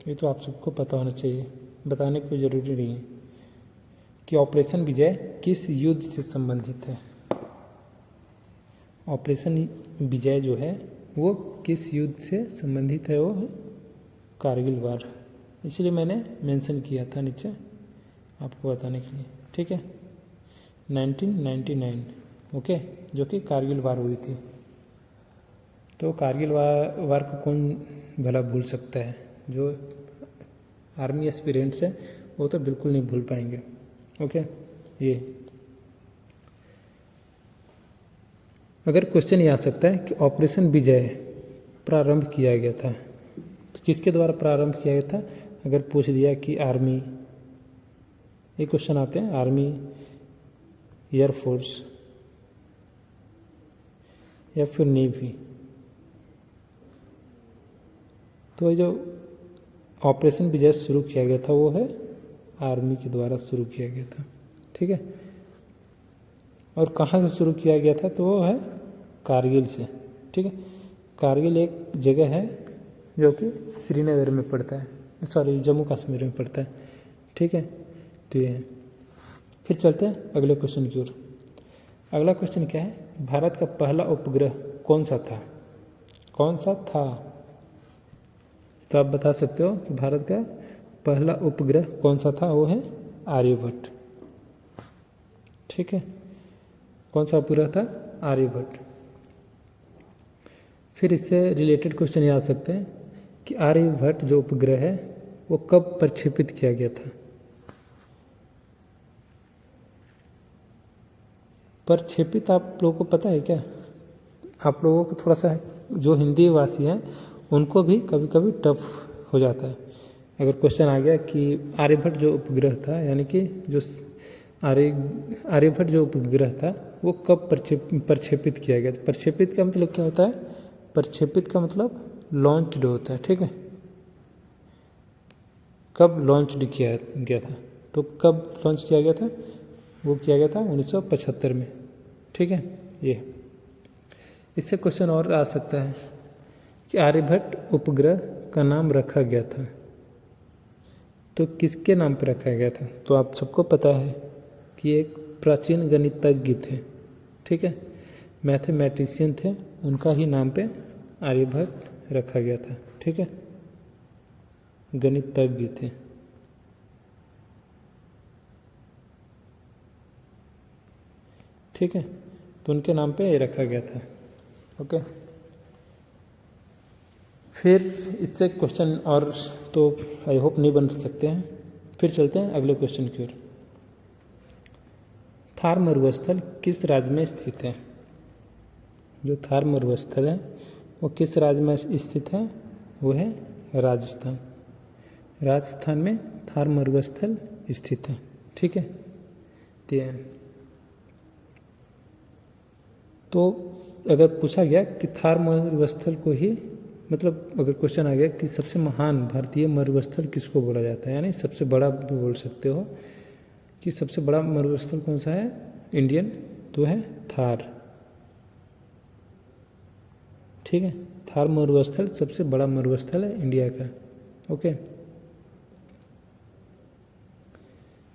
[SPEAKER 1] ये तो आप सबको पता होना चाहिए, बताने की ज़रूरी नहीं है कि ऑपरेशन विजय किस युद्ध से संबंधित है। ऑपरेशन विजय जो है वो किस युद्ध से संबंधित है? वो है कारगिल वार। इसलिए मैंने मेंशन किया था नीचे आपको बताने के लिए। ठीक है, 1999, ओके, जो कि कारगिल वार हुई थी। तो कारगिल वार को कौन भला भूल सकता है? जो आर्मी एस्पिरेंट्स हैं वो तो बिल्कुल नहीं भूल पाएंगे। ओके, ये अगर क्वेश्चन ये आ सकता है कि ऑपरेशन विजय प्रारंभ किया गया था, तो किसके द्वारा प्रारंभ किया गया था? अगर पूछ दिया कि आर्मी, ये क्वेश्चन आते हैं, आर्मी, एयरफोर्स या फिर नेवी, तो जो ऑपरेशन विजय शुरू किया गया था वो है आर्मी के द्वारा शुरू किया गया था। ठीक है, और कहाँ से शुरू किया गया था? तो वो है कारगिल से। ठीक है, कारगिल एक जगह है जो कि श्रीनगर में पड़ता है, सॉरी जम्मू कश्मीर में पड़ता है। ठीक है, तो ये है। फिर चलते हैं अगले क्वेश्चन की ओर। अगला क्वेश्चन क्या है, भारत का पहला उपग्रह कौन सा था? कौन सा था? तो आप बता सकते हो कि भारत का पहला उपग्रह कौन सा था? वो है आर्यभट्ट। ठीक है, कौन सा उपग्रह था? आर्यभट्ट। फिर इससे रिलेटेड क्वेश्चन ये आ सकते हैं कि आर्यभट्ट जो उपग्रह है वो कब प्रक्षेपित किया गया था। प्रक्षेपित आप लोगों को पता है क्या? आप लोगों को थोड़ा सा, जो हिंदी भाषी हैं उनको भी कभी कभी टफ हो जाता है। अगर क्वेश्चन आ गया कि आर्यभट्ट जो उपग्रह था, यानी कि जो आर्यभट्ट जो उपग्रह था वो कब प्रक्षेपित किया गया था। प्रक्षेपित का मतलब क्या होता है? प्रक्षेपित का मतलब लॉन्च्ड होता है, ठीक है। कब लॉन्च्ड किया गया था, तो कब लॉन्च किया गया था? वो किया गया था 1975 में, ठीक है। ये इससे क्वेश्चन और आ सकता है कि आर्यभट्ट उपग्रह का नाम रखा गया था, तो किसके नाम पर रखा गया था? तो आप सबको पता है कि एक प्राचीन गणितज्ञ थे, ठीक है, मैथमेटिशियन थे, उनका ही नाम पे आर्यभट्ट रखा गया था, ठीक है। गणितज्ञ थे। ठीक है, तो उनके नाम पे ये रखा गया था। ओके, फिर इससे क्वेश्चन और तो आई होप नहीं बन सकते हैं। फिर चलते हैं अगले क्वेश्चन की ओर। थार मरुस्थल किस राज्य में स्थित है? जो थार मरुस्थल है वो किस राज्य में स्थित है? वो है राजस्थान। राजस्थान में थार मरुस्थल स्थित है, ठीक है। तो अगर पूछा गया कि थार मरुस्थल को ही, मतलब अगर क्वेश्चन आ गया कि सबसे महान भारतीय मरुस्थल किसको बोला जाता है, यानी सबसे बड़ा भी बोल सकते हो कि सबसे बड़ा मरुस्थल कौन सा है इंडियन, तो है थार, ठीक है। थार मरुस्थल सबसे बड़ा मरुस्थल है इंडिया का। ओके,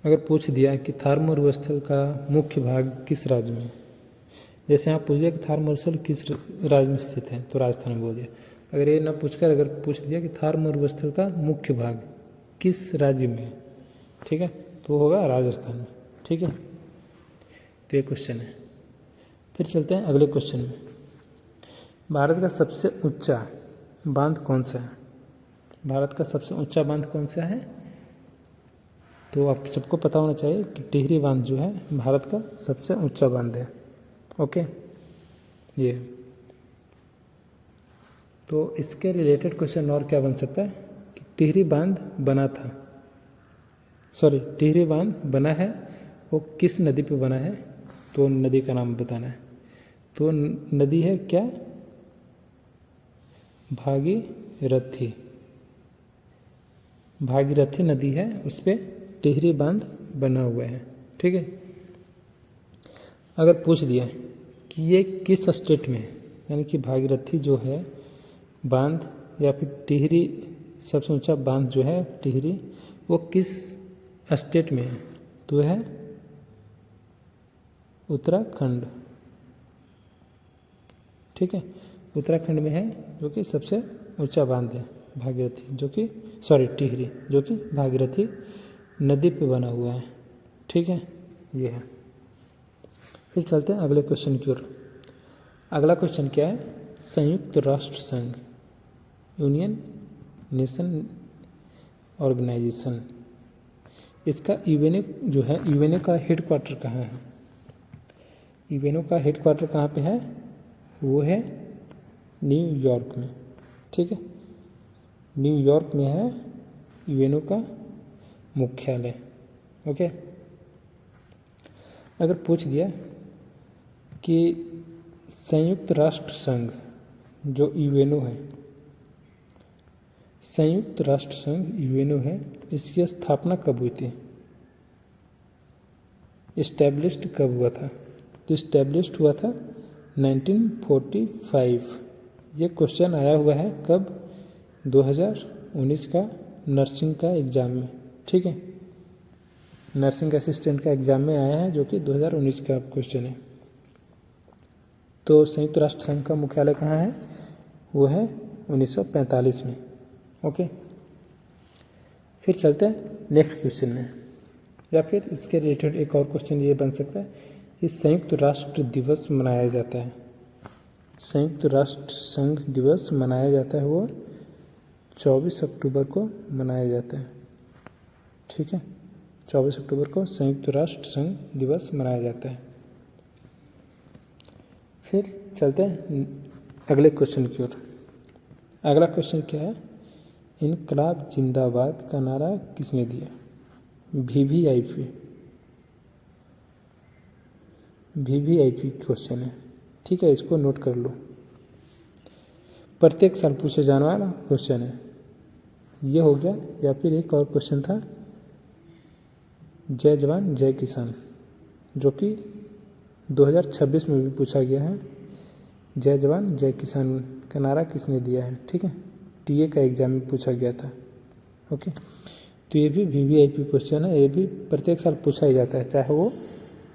[SPEAKER 1] अगर पूछ दिया कि थार मरुस्थल का मुख्य भाग किस राज्य में, जैसे आप पूछ दिया कि थार मरुस्थल किस राज्य में स्थित है, तो राजस्थान में बोल दिया। अगर ये ना पूछकर अगर पूछ दिया कि थार मरुस्थल का मुख्य भाग किस राज्य में, ठीक है, तो होगा राजस्थान में, ठीक है। तो ये क्वेश्चन है। फिर चलते हैं अगले क्वेश्चन में। भारत का सबसे ऊंचा बांध कौन सा है? भारत का सबसे ऊंचा बांध कौन सा है? तो आप सबको पता होना चाहिए कि टिहरी बांध जो है भारत का सबसे ऊंचा बांध है। ओके, ये तो इसके रिलेटेड क्वेश्चन और क्या बन सकता है कि टिहरी बांध बना था, टिहरी बांध बना है वो किस नदी पे बना है? तो नदी का नाम बताना है। तो नदी है क्या? भागीरथी। भागीरथी नदी है, उस पर टिहरी बांध बना हुआ है, ठीक है। अगर पूछ दिया कि ये किस स्टेट में, यानी कि भागीरथी जो है बांध या फिर टिहरी सबसे ऊंचा बांध जो है टिहरी, वो किस स्टेट में है? तो है उत्तराखंड, ठीक है। उत्तराखंड में है जो कि सबसे ऊंचा बांध है भागीरथी, जो कि टिहरी, जो कि भागीरथी नदी पे बना हुआ है, ठीक है। ये है। फिर चलते हैं अगले क्वेश्चन की ओर। अगला क्वेश्चन क्या है? संयुक्त राष्ट्र संघ, यूनियन नेशन ऑर्गेनाइजेशन, इसका यूएनओ जो है, यूएनओ का हेडक्वार्टर कहाँ है? यूएनओ का हेडक्वार्टर कहाँ पे है? वो है न्यूयॉर्क में, ठीक है। न्यूयॉर्क में है यूएनओ का मुख्यालय। ओके, अगर पूछ दिया कि संयुक्त राष्ट्र संघ जो यूएनओ है, संयुक्त राष्ट्र संघ यूएनओ है, इसकी स्थापना कब हुई थी? इस्टेब्लिश्ड कब हुआ था? तो इस्टेब्लिश्ड हुआ था 1945। ये क्वेश्चन आया हुआ है कब? 2019 का नर्सिंग का एग्ज़ाम में, ठीक है। नर्सिंग असिस्टेंट का एग्ज़ाम में आया है, जो कि 2019 का क्वेश्चन है। तो संयुक्त राष्ट्र संघ का मुख्यालय कहाँ है? वो है 1945 में। ओके, फिर चलते हैं नेक्स्ट क्वेश्चन में, या फिर इसके रिलेटेड एक और क्वेश्चन ये बन सकता है कि संयुक्त राष्ट्र दिवस मनाया जाता है, संयुक्त राष्ट्र संघ दिवस मनाया जाता है वो 24 अक्टूबर को मनाया जाता है। ठीक है, 24 अक्टूबर को संयुक्त राष्ट्र संघ दिवस मनाया जाता है। फिर चलते हैं अगले क्वेश्चन की ओर। अगला क्वेश्चन क्या है, इनकलाब जिंदाबाद का नारा किसने दिया? वीवीआईपी क्वेश्चन है। ठीक है, इसको नोट कर लो, प्रत्येक साल पूछे जाने वाला क्वेश्चन है। ये हो गया, या फिर एक और क्वेश्चन था जय जवान जय किसान, जो कि 2026 में भी पूछा गया है। जय जवान जय किसान का नारा किसने दिया है? ठीक है, टीए का एग्जाम में पूछा गया था। ओके, तो ये भी वीवीआईपी क्वेश्चन है। ये भी प्रत्येक साल पूछा ही जाता है, चाहे वो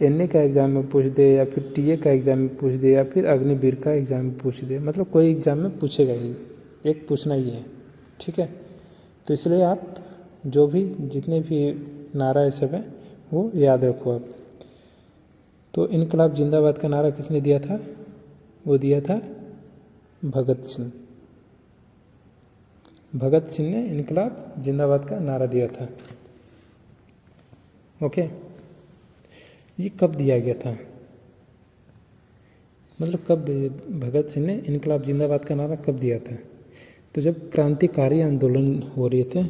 [SPEAKER 1] एनए का एग्जाम में पूछ दे, या फिर टीए का एग्जाम में पूछ दे, या फिर अग्निवीर का एग्जाम में पूछ दे, मतलब कोई एग्जाम में पूछेगा ही, एक पूछना ही है। ठीक है, तो इसलिए आप जो भी जितने भी नारा ये सब है वो याद रखो आप। तो इनकलाब जिंदाबाद का नारा किसने दिया था? वो दिया था भगत सिंह। भगत सिंह ने इनकलाब जिंदाबाद का नारा दिया था। ओके, ये कब दिया गया था, मतलब कब भगत सिंह ने इनकलाब जिंदाबाद का नारा कब दिया था? तो जब क्रांतिकारी आंदोलन हो रहे थे,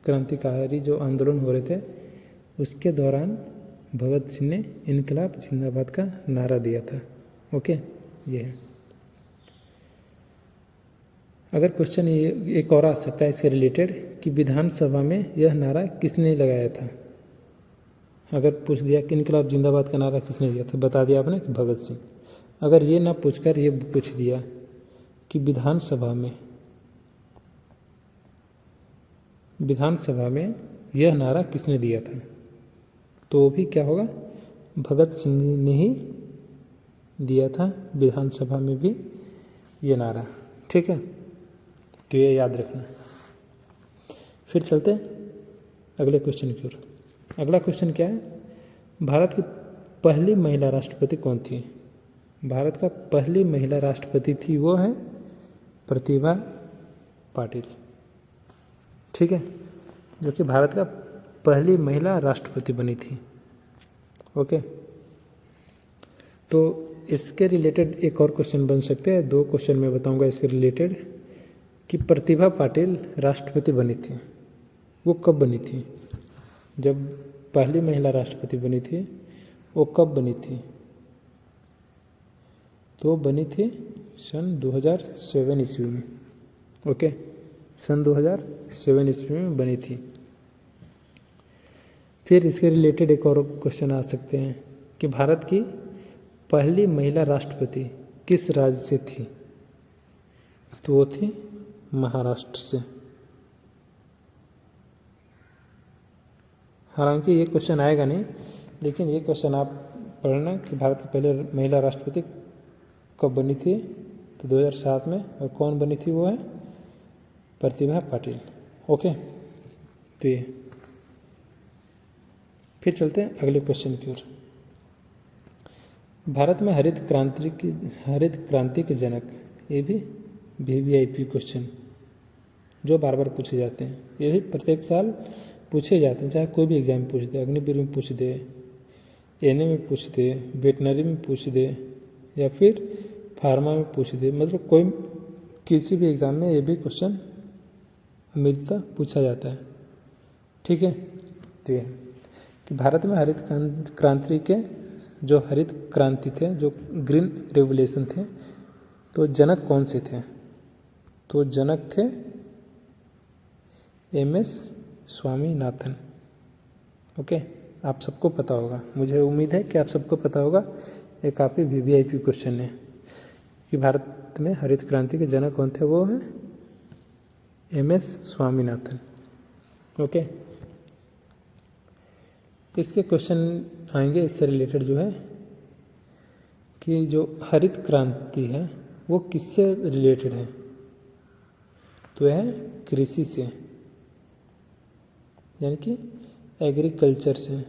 [SPEAKER 1] क्रांतिकारी जो आंदोलन हो रहे थे उसके दौरान भगत सिंह ने इनकलाब जिंदाबाद का नारा दिया था। ओके, ये है। अगर क्वेश्चन ये एक और आ सकता है इसके रिलेटेड कि विधानसभा में यह नारा किसने लगाया था? अगर पूछ दिया कि इनकलाब जिंदाबाद का नारा किसने दिया था, बता दिया आपने कि भगत सिंह। अगर ये ना पूछकर ये पूछ दिया कि विधानसभा में यह नारा किसने दिया था, तो भी क्या होगा? भगत सिंह ने ही दिया था विधानसभा में भी ये नारा। ठीक है, तो ये याद रखना। फिर चलते अगले क्वेश्चन की ओर। अगला क्वेश्चन क्या है, भारत की पहली महिला राष्ट्रपति कौन थी? भारत का पहली महिला राष्ट्रपति थी वो है प्रतिभा पाटिल। ठीक है, जो कि भारत का पहली महिला राष्ट्रपति बनी थी। ओके, तो इसके रिलेटेड एक और क्वेश्चन बन सकते हैं। दो क्वेश्चन मैं बताऊंगा इसके रिलेटेड कि प्रतिभा पाटिल राष्ट्रपति बनी थी, वो कब बनी थी? जब पहली महिला राष्ट्रपति बनी थी वो कब बनी थी? तो बनी थी सन 2007 ईस्वी में। ओके, सन 2007 ईस्वी में बनी थी। फिर इसके रिलेटेड एक और क्वेश्चन आ सकते हैं कि भारत की पहली महिला राष्ट्रपति किस राज्य से थी? तो वो थी महाराष्ट्र से। हालांकि ये क्वेश्चन आएगा नहीं, लेकिन ये क्वेश्चन आप पढ़ना कि भारत की पहले महिला राष्ट्रपति कब बनी थी, तो 2007 में, और कौन बनी थी वो है प्रतिभा पाटिल। ओके, तो ये फिर चलते हैं अगले क्वेश्चन की ओर। भारत में हरित क्रांति के जनक, ये भी वीवीआईपी क्वेश्चन जो बार बार पूछे जाते हैं, ये भी प्रत्येक साल पूछे जाते हैं, चाहे कोई भी एग्जाम में पूछ दे, अग्निवीर में पूछ दे, एनए में पूछ दे, वेटनरी में पूछ दे, या फिर फार्मा में पूछ दे, मतलब कोई किसी भी एग्ज़ाम में ये भी क्वेश्चन अमृतता पूछा जाता है। ठीक है, तो ये कि भारत में हरित क्रांति के जो हरित क्रांति थे, जो ग्रीन रेवोल्यूशन थे, तो जनक कौन से थे? तो जनक थे एमएस स्वामीनाथन। ओके, आप सबको पता होगा, मुझे उम्मीद है कि आप सबको पता होगा। ये काफ़ी वीवीआईपी क्वेश्चन है कि भारत में हरित क्रांति के जनक कौन थे, वो हैं एमएस स्वामीनाथन। ओके, इसके क्वेश्चन आएंगे इससे रिलेटेड जो है कि जो हरित क्रांति है वो किससे रिलेटेड है, तो है कृषि से, यानी कि एग्रीकल्चर से।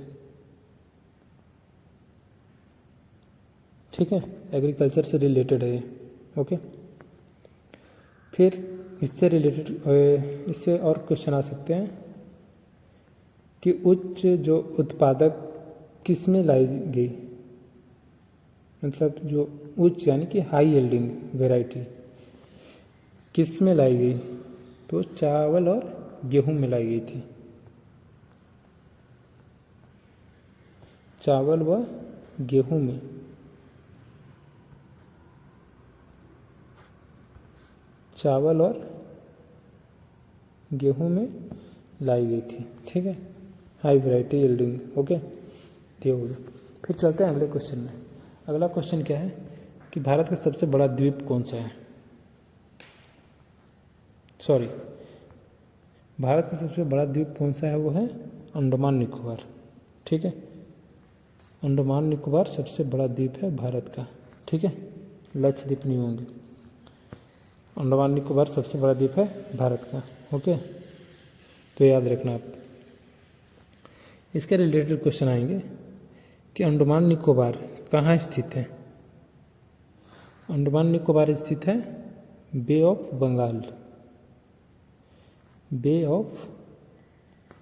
[SPEAKER 1] ठीक है, एग्रीकल्चर से रिलेटेड है। ओके। फिर इससे रिलेटेड इससे और क्वेश्चन आ सकते हैं कि उच्च जो उत्पादक किस में लाई गई, मतलब जो उच्च यानी कि हाई यील्डिंग वैरायटी किस में लाई गई, तो चावल और गेहूं में लाई गई थी। चावल व गेहूं में, चावल और गेहूं में लाई गई थी, ठीक है, हाई वैरायटी यील्डिंग। ओके, ये हो गया। फिर चलते हैं अगले क्वेश्चन में। अगला क्वेश्चन क्या है कि भारत का सबसे बड़ा द्वीप कौन सा है, सॉरी, भारत का सबसे बड़ा द्वीप कौन सा है, वो है अंडमान निकोबार, ठीक है। अंडमान निकोबार सबसे बड़ा द्वीप है भारत का, ठीक है, लक्षद्वीप नहीं होंगे। अंडमान निकोबार सबसे बड़ा द्वीप है भारत का, ओके, तो याद रखना आप। इसके रिलेटेड क्वेश्चन आएंगे कि अंडमान निकोबार कहाँ स्थित है। अंडमान निकोबार स्थित है bay of Bengal, bay of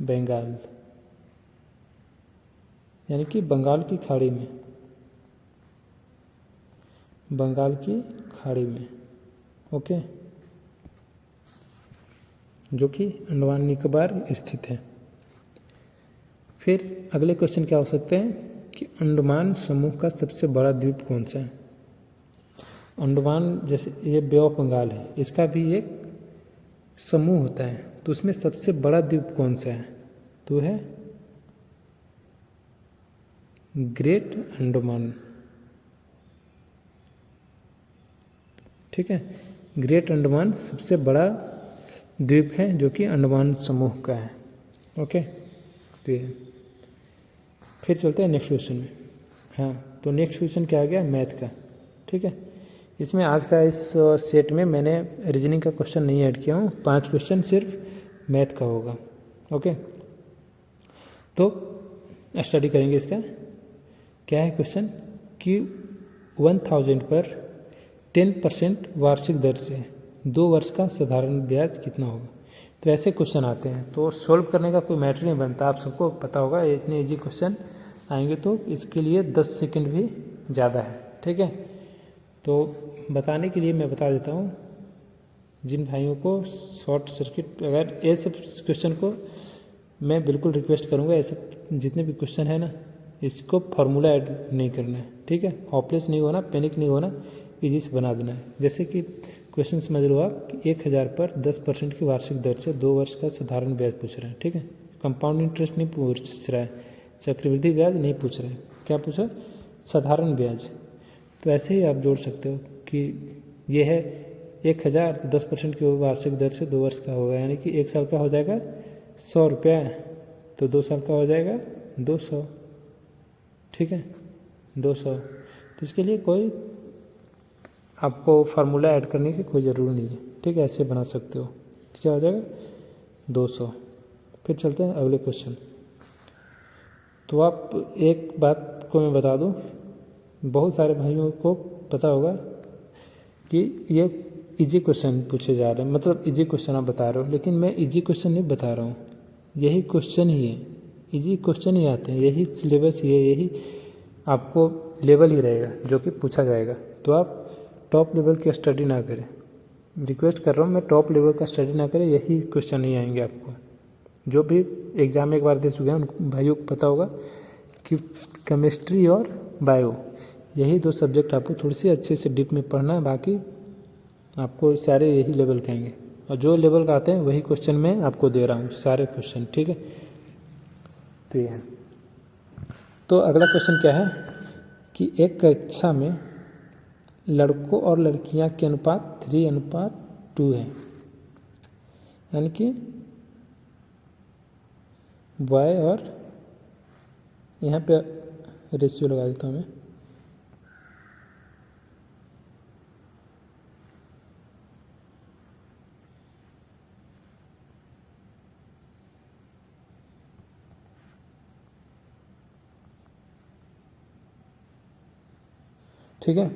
[SPEAKER 1] Bengal यानी कि बंगाल की खाड़ी में, बंगाल की खाड़ी में, ओके, जो कि अंडमान निकोबार स्थित है। फिर अगले क्वेश्चन क्या हो सकते हैं कि अंडमान समूह का सबसे बड़ा द्वीप कौन सा है। अंडमान जैसे ये बे ऑफ बंगाल है, इसका भी एक समूह होता है, तो उसमें सबसे बड़ा द्वीप कौन सा है, तो है ग्रेट अंडमान, ठीक है। ग्रेट अंडमान सबसे बड़ा द्वीप है जो कि अंडमान समूह का है, ओके, तो ये। फिर चलते हैं नेक्स्ट क्वेश्चन में। हाँ, तो नेक्स्ट क्वेश्चन क्या आ गया, मैथ का, ठीक है। इसमें आज का इस सेट में मैंने रीजनिंग का क्वेश्चन नहीं ऐड किया हूँ, 5 क्वेश्चन सिर्फ मैथ का होगा, ओके। तो स्टडी करेंगे इसका। क्या है क्वेश्चन कि 1000 पर 10% वार्षिक दर से 2 वर्ष का साधारण ब्याज कितना होगा। तो ऐसे क्वेश्चन आते हैं, तो सॉल्व करने का कोई मैटर नहीं बनता, आप सबको पता होगा। इतने इजी क्वेश्चन आएंगे तो इसके लिए 10 सेकंड भी ज़्यादा है, ठीक है। तो बताने के लिए मैं बता देता हूँ जिन भाइयों को शॉर्ट सर्किट, अगर ये सब क्वेश्चन को मैं बिल्कुल रिक्वेस्ट करूँगा, ये सब जितने भी क्वेश्चन है ना, इसको फार्मूला ऐड नहीं करना है, ठीक है। होपलेस नहीं होना, पैनिक नहीं होना, इजी से बना देना है। जैसे कि क्वेश्चन समझ लो आप कि 1000 पर 10% की वार्षिक दर से 2 वर्ष का साधारण ब्याज पूछ रहा है, ठीक है। कंपाउंड इंटरेस्ट नहीं पूछ रहा है, चक्रवृद्धि ब्याज नहीं पूछ रहा है, क्या पूछ रहा है, साधारण ब्याज। तो ऐसे ही आप जोड़ सकते हो कि ये है 1000, तो 10% की वार्षिक दर से 2 वर्ष का होगा, यानी कि 1 साल का हो जाएगा 100 रुपया, तो 2 साल का हो जाएगा 200, ठीक है, 200। तो इसके लिए कोई आपको फार्मूला ऐड करने की कोई ज़रूरी नहीं है, ठीक है, ऐसे बना सकते हो। क्या हो जाएगा 200। फिर चलते हैं अगले क्वेश्चन। तो आप एक बात को मैं बता दूं, बहुत सारे भाइयों को पता होगा कि ये इजी क्वेश्चन पूछे जा रहे हैं, मतलब इजी क्वेश्चन आप बता रहे हो, लेकिन मैं इजी क्वेश्चन नहीं बता रहा हूँ, यही क्वेश्चन ही है, इजी क्वेश्चन ही आते हैं, यही सिलेबस ही है, यही आपको लेवल ही रहेगा जो कि पूछा जाएगा। तो आप टॉप लेवल की स्टडी ना करें, रिक्वेस्ट कर रहा हूँ मैं, टॉप लेवल का स्टडी ना करें, यही क्वेश्चन नहीं आएंगे आपको। जो भी एग्ज़ाम एक बार दे चुके हैं उन भाइयों को पता होगा कि केमिस्ट्री और बायो, यही 2 सब्जेक्ट आपको थोड़ी सी अच्छे से डीप में पढ़ना है, बाकी आपको सारे यही लेवल के आएंगे, और जो लेवल का आते हैं वही क्वेश्चन मैं आपको दे रहा हूँ, सारे क्वेश्चन, ठीक है। तो ये है। तो अगला क्वेश्चन क्या है कि एक कक्षा में लड़कों और लड़कियां के अनुपात 3:2 है, यानी कि बॉय और, यहाँ पे रेशियो लगा देता हूँ मैं, ठीक है।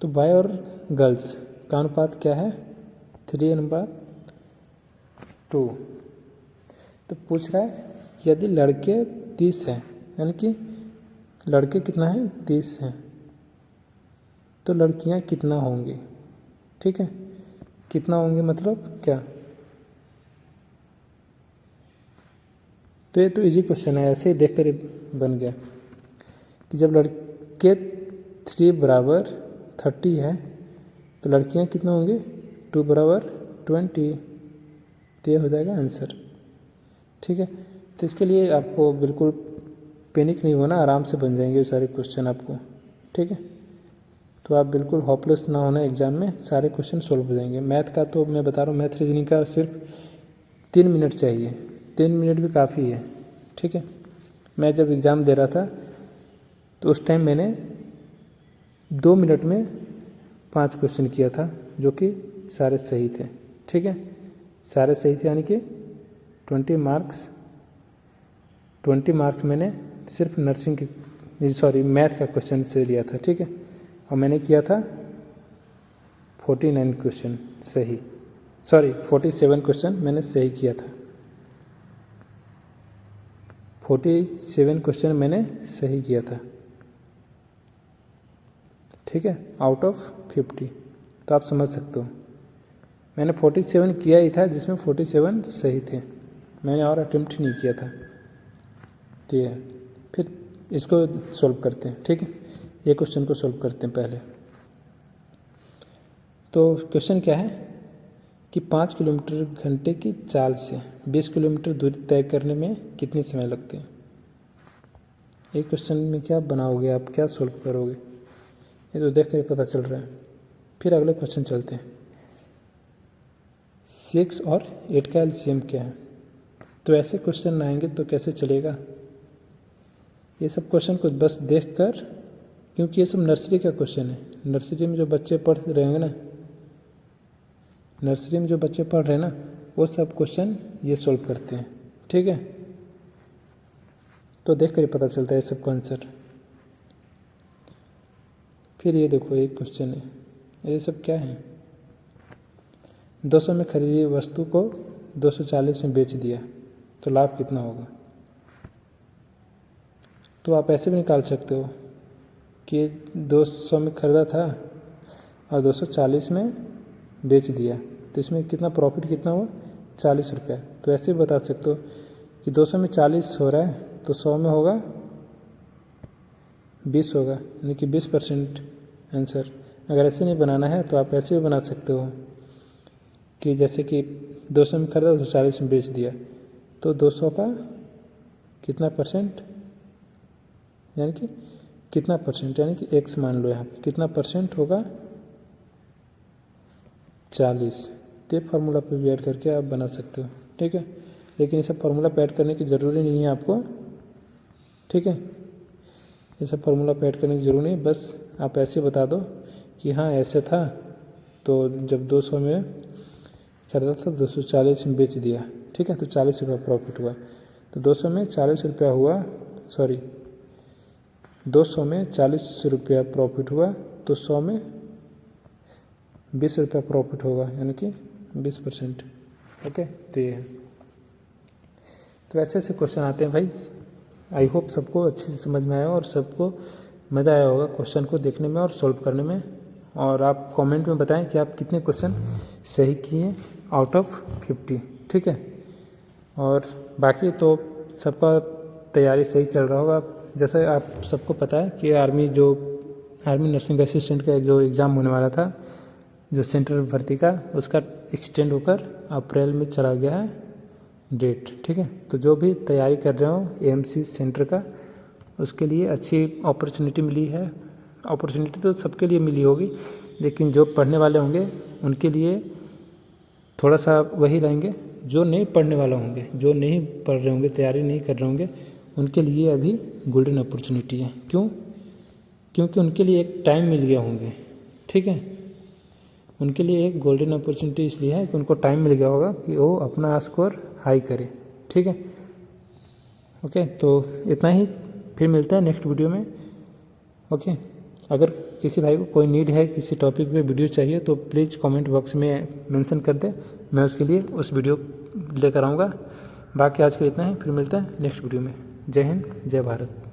[SPEAKER 1] तो बॉय और गर्ल्स का अनुपात क्या है? 3:2। तो पूछ रहा है यदि लड़के 30 हैं, यानी कि लड़के कितना है? 30 हैं, तो लड़कियां कितना होंगी? ठीक है, कितना होंगे मतलब क्या? तो ये तो इजी क्वेश्चन है, ऐसे ही देख कर बन गया कि जब लड़के 3 = 30 है तो लड़कियां कितना होंगी? 2 = 20। तो ये हो जाएगा आंसर। ठीक है, तो इसके लिए आपको बिल्कुल पैनिक नहीं होना, आराम से बन जाएंगे ये सारे क्वेश्चन आपको। ठीक है, तो आप बिल्कुल होपलेस ना होना, एग्जाम में सारे क्वेश्चन सोल्व हो जाएंगे। मैथ का तो मैं बता रहा हूँ, मैथ रीजनिंग का सिर्फ 3 मिनट चाहिए, 3 मिनट भी काफ़ी है। ठीक है, मैं जब एग्ज़ाम दे रहा था तो उस टाइम मैंने 2 मिनट में 5 क्वेश्चन किया था, जो कि सारे सही थे। ठीक है, सारे सही थे, यानी कि 20 मार्क्स मैंने सिर्फ मैथ का क्वेश्चन से लिया था। ठीक है, और मैंने किया था 47 क्वेश्चन मैंने सही किया था। 47 क्वेश्चन मैंने सही किया था। ठीक है, आउट ऑफ 50। तो आप समझ सकते हो मैंने 47 किया ही था, जिसमें 47 सही थे, मैंने और अटेम्प्ट नहीं किया था। तो ये फिर इसको सॉल्व करते हैं। ठीक है, ये क्वेश्चन को सॉल्व करते हैं पहले। तो क्वेश्चन क्या है कि 5 किलोमीटर घंटे की चाल से 20 किलोमीटर दूरी तय करने में कितने समय लगते हैं? एक क्वेश्चन में क्या बनाओगे आप, क्या सॉल्व करोगे, ये तो देख कर पता चल रहा है। फिर अगले क्वेश्चन चलते हैं। 6 और 8 का एलसीएम क्या है? तो ऐसे क्वेश्चन आएंगे तो कैसे चलेगा? ये सब क्वेश्चन को बस देख कर, क्योंकि ये सब नर्सरी का क्वेश्चन है, नर्सरी में जो बच्चे पढ़ रहे हैं ना, वो सब क्वेश्चन ये सॉल्व करते हैं। ठीक है, तो देख कर ही पता चलता है ये सबका आंसर। फिर ये देखो, एक क्वेश्चन है, ये सब क्या है? 200 में खरीदी वस्तु को 240 में बेच दिया, तो लाभ कितना होगा? तो आप ऐसे भी निकाल सकते हो कि 200 में खरीदा था और 240 में बेच दिया, तो इसमें कितना प्रॉफिट कितना हुआ? 40 रुपया। तो ऐसे भी बता सकते हो कि 200 में 40 हो रहा है तो 100 में होगा 20 होगा, यानी कि 20% आंसर। अगर ऐसे नहीं बनाना है तो आप ऐसे भी बना सकते हो कि जैसे कि 200 में खरीदा 240 में बेच दिया, तो 200 का कितना परसेंट, यानी कि कितना परसेंट, यानी कि x मान लो, यहाँ पे कितना परसेंट होगा? 40। तो फार्मूला पे भी ऐड करके आप बना सकते हो। ठीक है, लेकिन ये सब फार्मूला पे ऐड करने की ज़रूरी नहीं है आपको। ठीक है, ये सब फार्मूला पे ऐड करने की ज़रूरी नहीं, बस आप ऐसे बता दो कि हाँ ऐसे था, तो जब 200 में खरीदा था 240 में बेच दिया। ठीक है, तो 40 रुपया प्रॉफिट हुआ। तो 200 में 40 रुपया हुआ, 200 में 40 रुपया प्रॉफिट हुआ, तो 100 में 20 रुपया प्रॉफिट होगा, यानी कि 20%। ओके, तो ये है। तो ऐसे ऐसे क्वेश्चन आते हैं भाई। आई होप सबको अच्छे से समझ में आया और सबको मज़ा आया होगा क्वेश्चन को देखने में और सॉल्व करने में। और आप कमेंट में बताएं कि आप कितने क्वेश्चन सही किए आउट ऑफ 50। ठीक है, और बाकी तो सबका तैयारी सही चल रहा होगा। जैसे आप सबको पता है कि आर्मी नर्सिंग असिस्टेंट का जो एग्ज़ाम होने वाला था, जो सेंट्रल भर्ती का, उसका एक्सटेंड होकर अप्रैल में चला गया है डेट। ठीक है, तो जो भी तैयारी कर रहे हो एएमसी सेंटर का, उसके लिए अच्छी अपॉर्चुनिटी मिली है। अपॉर्चुनिटी तो सबके लिए मिली होगी, लेकिन जो पढ़ने वाले होंगे उनके लिए थोड़ा सा वही रहेंगे। जो नहीं पढ़ने वाला होंगे, जो नहीं पढ़ रहे होंगे, तैयारी नहीं कर रहे होंगे, उनके लिए अभी गोल्डन अपॉर्चुनिटी है। क्यों? क्योंकि उनके लिए एक टाइम मिल गया होंगे। ठीक है, उनके लिए एक गोल्डन अपॉर्चुनिटी इसलिए है कि उनको टाइम मिल गया होगा कि वो अपना स्कोर हाई करे। ठीक है, ओके, तो इतना ही, फिर मिलते हैं नेक्स्ट वीडियो में। ओके। अगर किसी भाई को कोई नीड है, किसी टॉपिक पे वीडियो चाहिए तो प्लीज़ कमेंट बॉक्स में मेंशन कर दे, मैं उसके लिए उस वीडियो लेकर आऊँगा। बाकी आज के लिए इतना ही, फिर मिलता है नेक्स्ट वीडियो में। जय हिंद, जय भारत।